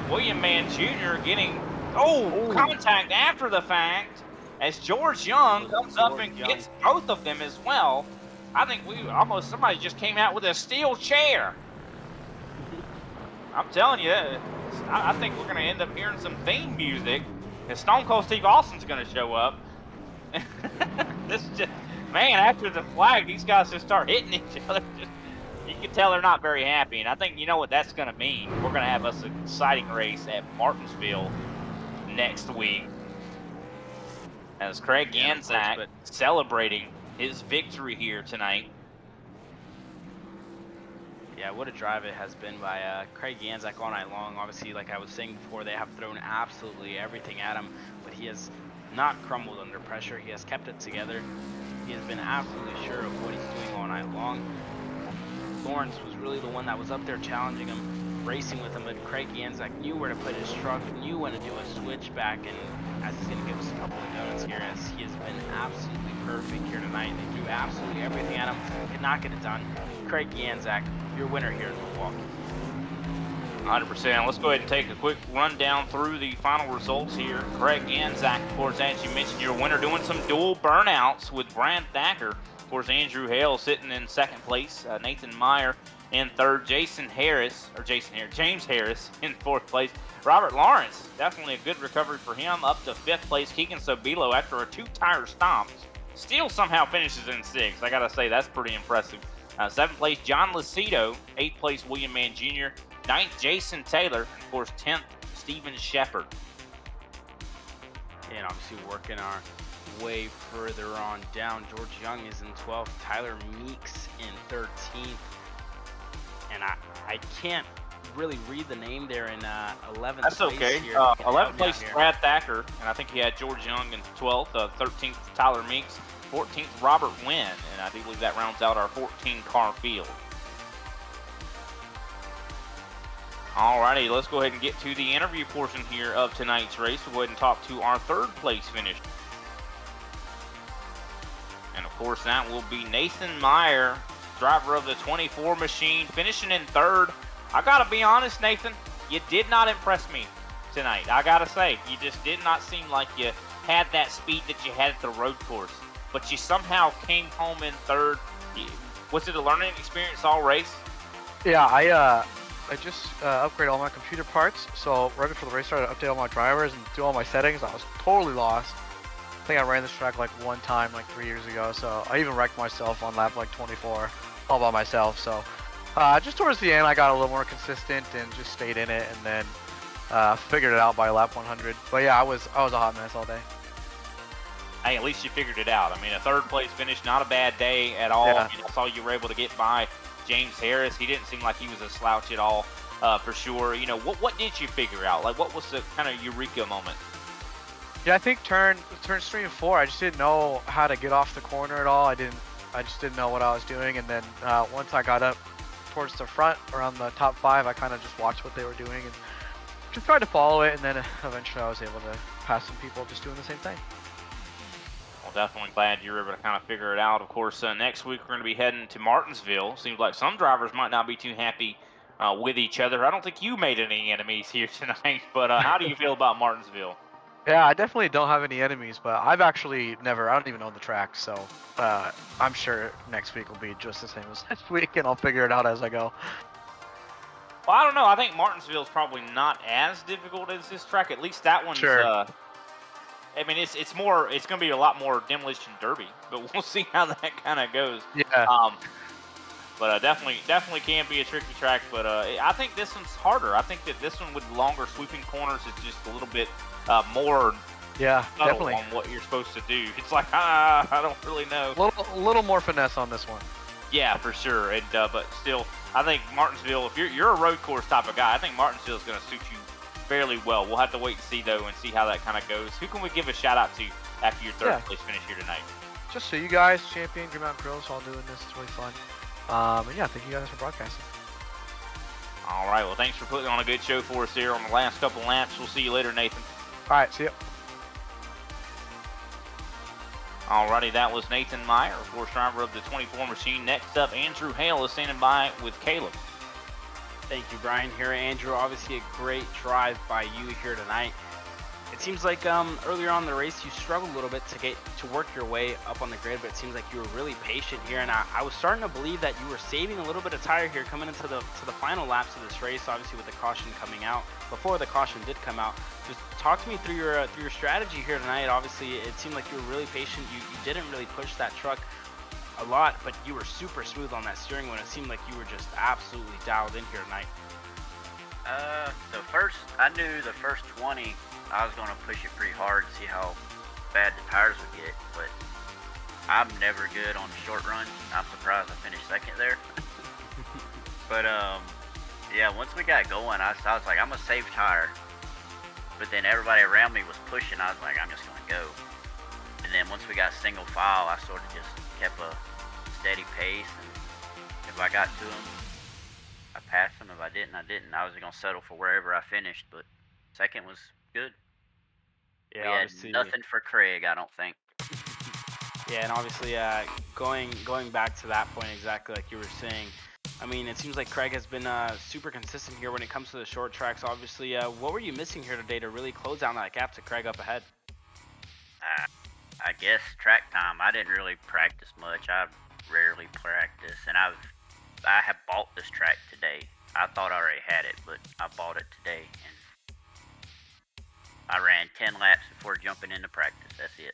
B: William Mann Jr. getting contact after the fact as George Young comes up and gets both of them as well. I think somebody just came out with a steel chair. I'm telling you, I think we're going to end up hearing some theme music, and Stone Cold Steve Austin's going to show up. This is just, man, after the flag, these guys just start hitting each other. You can tell they're not very happy, and I think you know what that's going to mean. We're going to have us an exciting race at Martinsville next week as Craig Ganzak celebrating his victory here tonight.
E: Yeah, what a drive it has been by Craig Ganzak all night long. Obviously, like I was saying before, they have thrown absolutely everything at him, but he has not crumbled under pressure. He has kept it together. He has been absolutely sure of what he's doing all night long. Lawrence was really the one that was up there challenging him, racing with him, but Craig Ganzak knew where to put his truck, knew when to do a switchback, and as he's going to give us a couple of donuts here, as he has been absolutely perfect here tonight. They threw absolutely everything at him, could not get it done. Craig Ganzak, your winner here in Milwaukee.
B: 100%. Let's go ahead and take a quick rundown through the final results here. Craig Ganzak, of course, as you mentioned, your winner, doing some dual burnouts with Brad Thacker. Of course, Andrew Hale sitting in 2nd place. Nathan Meyer in 3rd. James Harris in 4th place. Robert Lawrence, definitely a good recovery for him, up to 5th place. Keegan Sabilo, after a 2-tire stomp, still somehow finishes in 6th. I got to say, that's pretty impressive. 7th place, John Lucido. 8th place, William Mann Jr. 9th, Jason Taylor. And of course, 10th, Steven Shepard.
E: And obviously working our way further on down. George Young is in 12th. Tyler Meeks in 13th. And I can't really read the name there in 11th
B: That's
E: place.
B: okay.
E: Here.
B: 11th place, Brad Thacker. And I think he had George Young in 12th. 13th, Tyler Meeks. 14th, Robert Wynn. And I do believe that rounds out our 14-car field. Alrighty, let's go ahead and get to the interview portion here of tonight's race. We'll go ahead and talk to our 3rd place finisher. And of course, that will be Nathan Meyer, driver of the 24 machine, finishing in 3rd. I gotta be honest, Nathan, you did not impress me tonight. I gotta say, you just did not seem like you had that speed that you had at the road course. But you somehow came home in 3rd. Was it a learning experience all race?
F: Yeah, I just upgraded all my computer parts, so right before the race started, I updated all my drivers and do all my settings. I was totally lost. I think I ran this track like one time, like 3 years ago, so I even wrecked myself on lap like 24 all by myself. So just towards the end, I got a little more consistent and just stayed in it, and then figured it out by lap 100. But yeah, I was a hot mess all day.
B: Hey, at least you figured it out. I mean, a third place finish, not a bad day at all.
F: Yeah.
B: I mean, I saw you were able to get by James Harris. He didn't seem like he was a slouch at all, for sure. You know, what did you figure out? Like, what was the kind of eureka moment?
F: Yeah, I think turns 3 and 4. I just didn't know how to get off the corner at all. I just didn't know what I was doing. And then once I got up towards the front, around the top 5, I kind of just watched what they were doing and just tried to follow it. And then eventually I was able to pass some people just doing the same thing.
B: Well, definitely glad you were able to kind of figure it out. Of course, next week we're going to be heading to Martinsville. Seems like some drivers might not be too happy with each other. I don't think you made any enemies here tonight, but how do you feel about Martinsville?
F: Yeah, I definitely don't have any enemies, but I've actually I don't even know the track, so I'm sure next week will be just the same as this week, and I'll figure it out as I go.
B: Well, I don't know. I think Martinsville's probably not as difficult as this track. At least that one's.
F: Sure.
B: I mean, it's going to be a lot more demolition derby, but we'll see how that kind of goes.
F: Yeah.
B: But definitely can be a tricky track. But I think this one's harder. I think that this one with longer sweeping corners is just a little bit more.
F: Yeah,
B: subtle
F: definitely.
B: on what you're supposed to do. It's like I don't really know.
F: A little more finesse on this one.
B: Yeah, for sure. And but still, I think Martinsville. If you're a road course type of guy, I think Martinsville is going to suit you fairly well. We'll have to wait and see though, and see how that kind of goes. Who can we give a shout out to after your third place finish here tonight?
F: Just so you guys, Champion, Green Mountain Grills, all doing this. It's really fun. And yeah, thank you guys for broadcasting.
B: All right. Well, thanks for putting on a good show for us here on the last couple laps. We'll see you later, Nathan.
F: All right, see ya.
B: Alrighty, that was Nathan Meyer, of course, driver of the 24 machine. Next up, Andrew Hale is standing by with Caleb.
E: Thank you, Brian. Here, Andrew. Obviously, a great drive by you here tonight. It seems like earlier on in the race, you struggled a little bit to work your way up on the grid, but it seems like you were really patient here. And I was starting to believe that you were saving a little bit of tire here coming into the final laps of this race. Obviously, with the caution coming out, before the caution did come out. Just talk to me through your strategy here tonight. Obviously, it seemed like you were really patient. You didn't really push that truck a lot, but you were super smooth on that steering wheel. It seemed like you were just absolutely dialed in here tonight.
G: I knew the first 20, I was going to push it pretty hard and see how bad the tires would get, but I'm never good on the short run. I'm surprised I finished second there. But yeah, once we got going, I was like, I'm going to save tire. But then everybody around me was pushing. I was like, I'm just going to go. And then once we got single file, I sort of just kept a steady pace. And if I got to them, I passed them. If I didn't, I didn't. I was going to settle for wherever I finished. But second was good.
E: Yeah,
G: we had nothing for Craig, I don't think.
E: Yeah, and obviously, going back to that point exactly like you were saying, I mean, it seems like Craig has been super consistent here when it comes to the short tracks. Obviously, what were you missing here today to really close down that gap to Craig up ahead?
G: I guess track time. I didn't really practice much. I rarely practice, and I have bought this track today. I thought I already had it, but I bought it today, and I ran 10 laps before jumping into practice. That's it.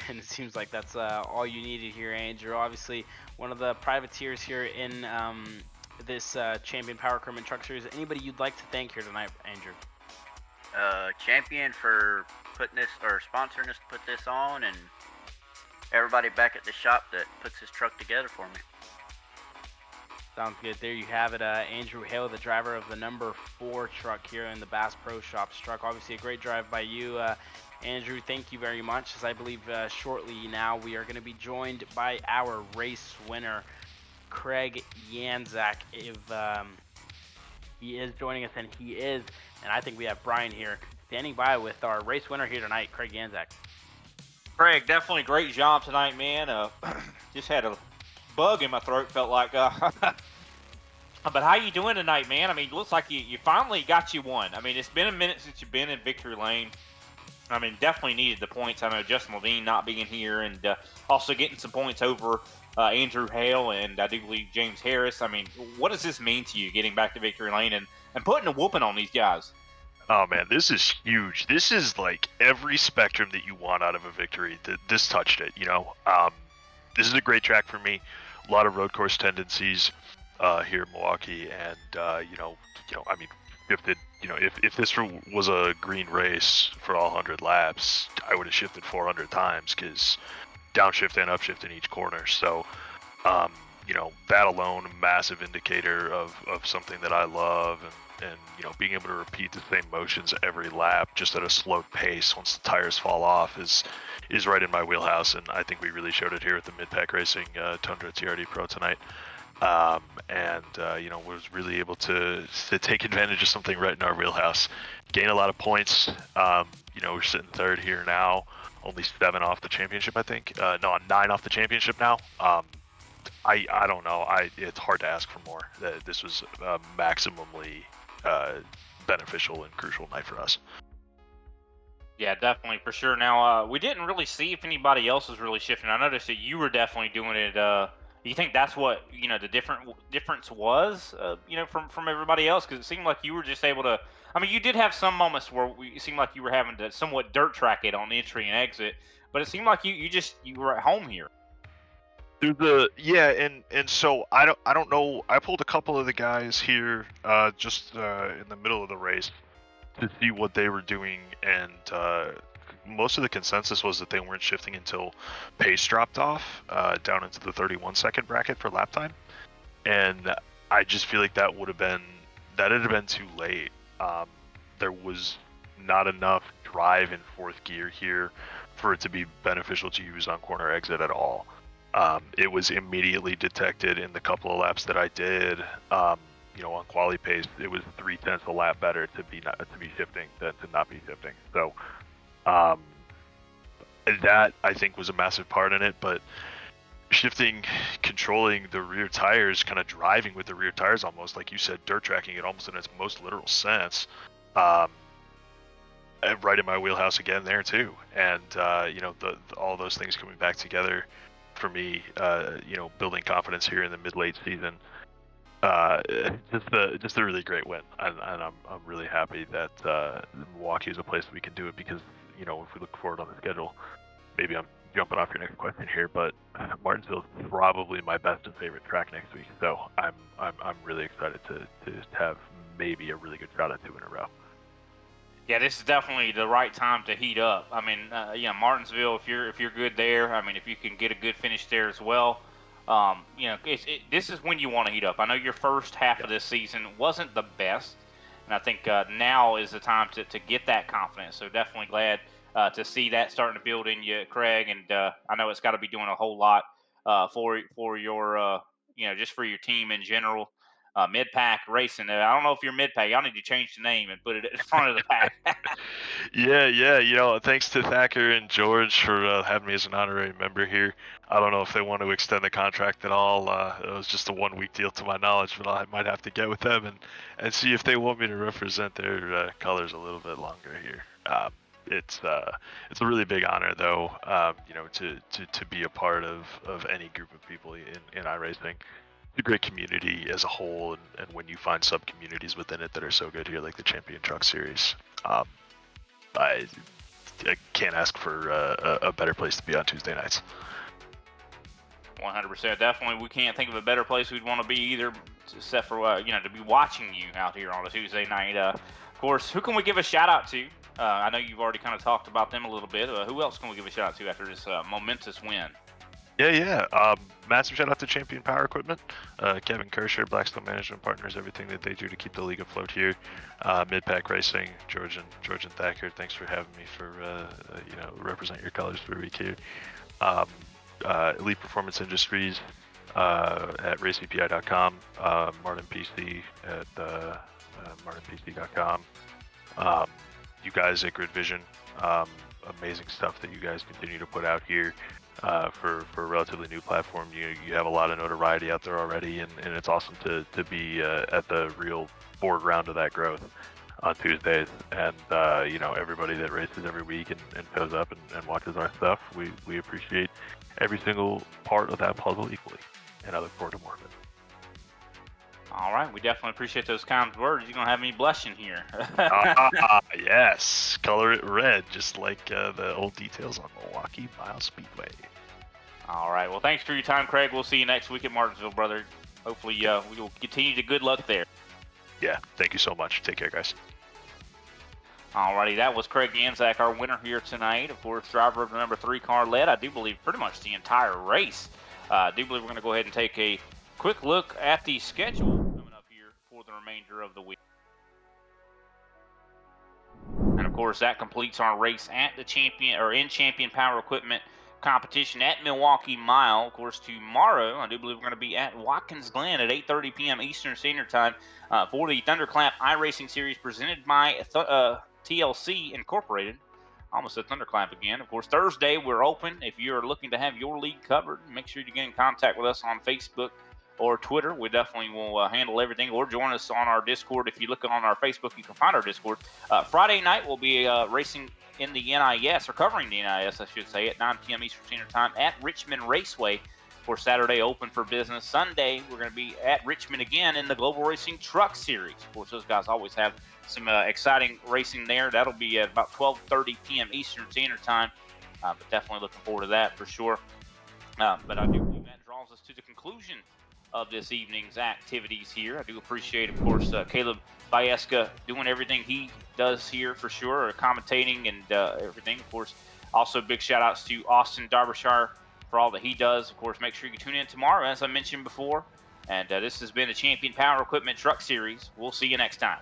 E: And it seems like that's all you needed here, Andrew. Obviously, one of the privateers here in this Champion Power Equipment Truck Series. Anybody you'd like to thank here tonight, Andrew?
G: Champion for putting this, or sponsoring us to put this on, and everybody back at the shop that puts this truck together for me.
E: Sounds good. There you have it. Andrew Hale, the driver of the number 4 truck here in the Bass Pro Shops truck. Obviously, a great drive by you. Andrew, thank you very much. As I believe shortly now, we are going to be joined by our race winner, Craig Yanzak. If he is joining us, and he is, and I think we have Brian here standing by with our race winner here tonight, Craig Yanzak.
B: Craig, definitely great job tonight, man. Just had a bug in my throat, felt like. But how you doing tonight, man? I mean, it looks like you finally got you one. I mean, it's been a minute since you've been in victory lane. I mean, definitely needed the points. I know Justin Levine not being here and also getting some points over Andrew Hale and I do believe James Harris. I mean, what does this mean to you getting back to victory lane and putting a whooping on these guys?
H: Oh man, this is huge. This is like every spectrum that you want out of a victory. This touched it, you know. This is a great track for me. A lot of road course tendencies here in Milwaukee, and I mean, if this was a green race for all 100 laps, I would have shifted 400 times because downshift and upshift in each corner. So, that alone, a massive indicator of something that I love, and being able to repeat the same motions every lap just at a slow pace once the tires fall off is right in my wheelhouse, and I think we really showed it here at the Mid-Pack Racing Tundra TRD Pro tonight. Was really able to take advantage of something right in our wheelhouse, gain a lot of points. We're sitting third here now, only 7 off the championship, I think. No, 9 off the championship now. I don't know. It's hard to ask for more. This was maximally beneficial and crucial night for us.
B: Yeah, definitely, for sure. Now, we didn't really see if anybody else was really shifting. I noticed that you were definitely doing it. You think that's what the difference was, from everybody else? Because it seemed like you were just able to. I mean, you did have some moments where it seemed like you were having to somewhat dirt track it on entry and exit, but it seemed like you were at home here.
H: And so I don't know. I pulled a couple of the guys here just in the middle of the race to see what they were doing, and most of the consensus was that they weren't shifting until pace dropped off down into the 31-second bracket for lap time, and I just feel like that had been too late. There was not enough drive in fourth gear here for it to be beneficial to use on corner exit at all. It was immediately detected in the couple of laps that I did. On quali pace, it was 0.3 a lap better to be shifting than to not be shifting. So that I think was a massive part in it. But shifting, controlling the rear tires, kind of driving with the rear tires, almost like you said, dirt tracking it almost in its most literal sense. Right in my wheelhouse again there too. And all those things coming back together for me, building confidence here in the mid-late season. Just a really great win, and I'm really happy that Milwaukee is a place we can do it, because if we look forward on the schedule, maybe I'm jumping off your next question here, but Martinsville is probably my best and favorite track next week, so I'm really excited to have maybe a really good shot at 2 in a row.
B: Yeah, this is definitely the right time to heat up. I mean, Martinsville, if you're good there, I mean, if you can get a good finish there as well, this is when you want to heat up. I know your first half of this season wasn't the best, and I think now is the time to get that confidence. So definitely glad to see that starting to build in you, Craig. And I know it's got to be doing a whole lot for your just for your team in general. Mid-Pack Racing. I don't know if you're Mid-Pack. Y'all need to change the name and put it in front of the pack.
H: Yeah. Thanks to Thacker and George for having me as an honorary member here. I don't know if they want to extend the contract at all. It was just a 1-week deal to my knowledge, but I might have to get with them and see if they want me to represent their colors a little bit longer here. It's a really big honor, though, to be a part of any group of people in iRacing. It's a great community as a whole, and when you find sub-communities within it that are so good here, like the Champion Truck Series, I can't ask for a better place to be on Tuesday nights.
B: 100%. Definitely, we can't think of a better place we'd want to be either, except for to be watching you out here on a Tuesday night. Of course, who can we give a shout out to? I know you've already kind of talked about them a little bit. Who else can we give a shout out to after this momentous win?
H: Yeah. Massive shout out to Champion Power Equipment, Kevin Kirscher, Blackstone Management Partners, everything that they do to keep the league afloat here. Mid-Pack Racing, George and Thacker, thanks for having me for represent your colors for a week here. Elite Performance Industries at racegpi.com, Martin PC at martinpc.com. You guys at Grid Vision, amazing stuff that you guys continue to put out here. For a relatively new platform, you have a lot of notoriety out there already, and it's awesome to be at the real foreground of that growth.
I: on Tuesdays, and you know, everybody that races every week and shows up and watches our stuff. We appreciate every single part of that puzzle equally, and I look forward to more of it.
B: All right, we definitely appreciate those kind words. You gonna have me blushing here.
H: Yes, color it red, just like the old details on Milwaukee Mile Speedway.
B: All right, well, thanks for your time, Craig. We'll see you next week at Martinsville, brother. Hopefully, we will continue the good luck there.
H: Yeah, thank you so much. Take care, guys.
B: Alrighty, that was Craig Ganzak, our winner here tonight. Of course, driver of the number 3 car, led, I do believe, pretty much the entire race. I do believe we're going to go ahead and take a quick look at the schedule coming up here for the remainder of the week. And of course, that completes our race at the Champion Power Equipment competition at Milwaukee Mile. Of course, tomorrow, I do believe we're going to be at Watkins Glen at 8:30 p.m. Eastern Standard Time for the Thunderclap iRacing Series presented by TLC Incorporated. Almost said Thunderclap again. Of course, Thursday we're open. If you're looking to have your league covered, make sure you get in contact with us on Facebook or Twitter. We definitely will handle everything, or join us on our Discord. If you look on our Facebook, you can find our Discord. Friday night we'll be racing in the NIS, or covering the NIS, I should say, at 9 p.m. Eastern Standard Time at Richmond Raceway for Saturday Open for Business. Sunday, we're going to be at Richmond again in the Global Racing Truck Series. Of course, those guys always have some exciting racing there. That'll be at about 12:30 p.m. Eastern Standard Time, but definitely looking forward to that for sure. But I do believe that draws us to the conclusion of this evening's activities here. I do appreciate, of course, Caleb Bayeska doing everything he does here for sure, commentating and everything. Of course, also big shout outs to Austin Derbyshire for all that he does. Of course, make sure you tune in tomorrow, as I mentioned before. And this has been the Champion Power Equipment Truck Series. We'll see you next time.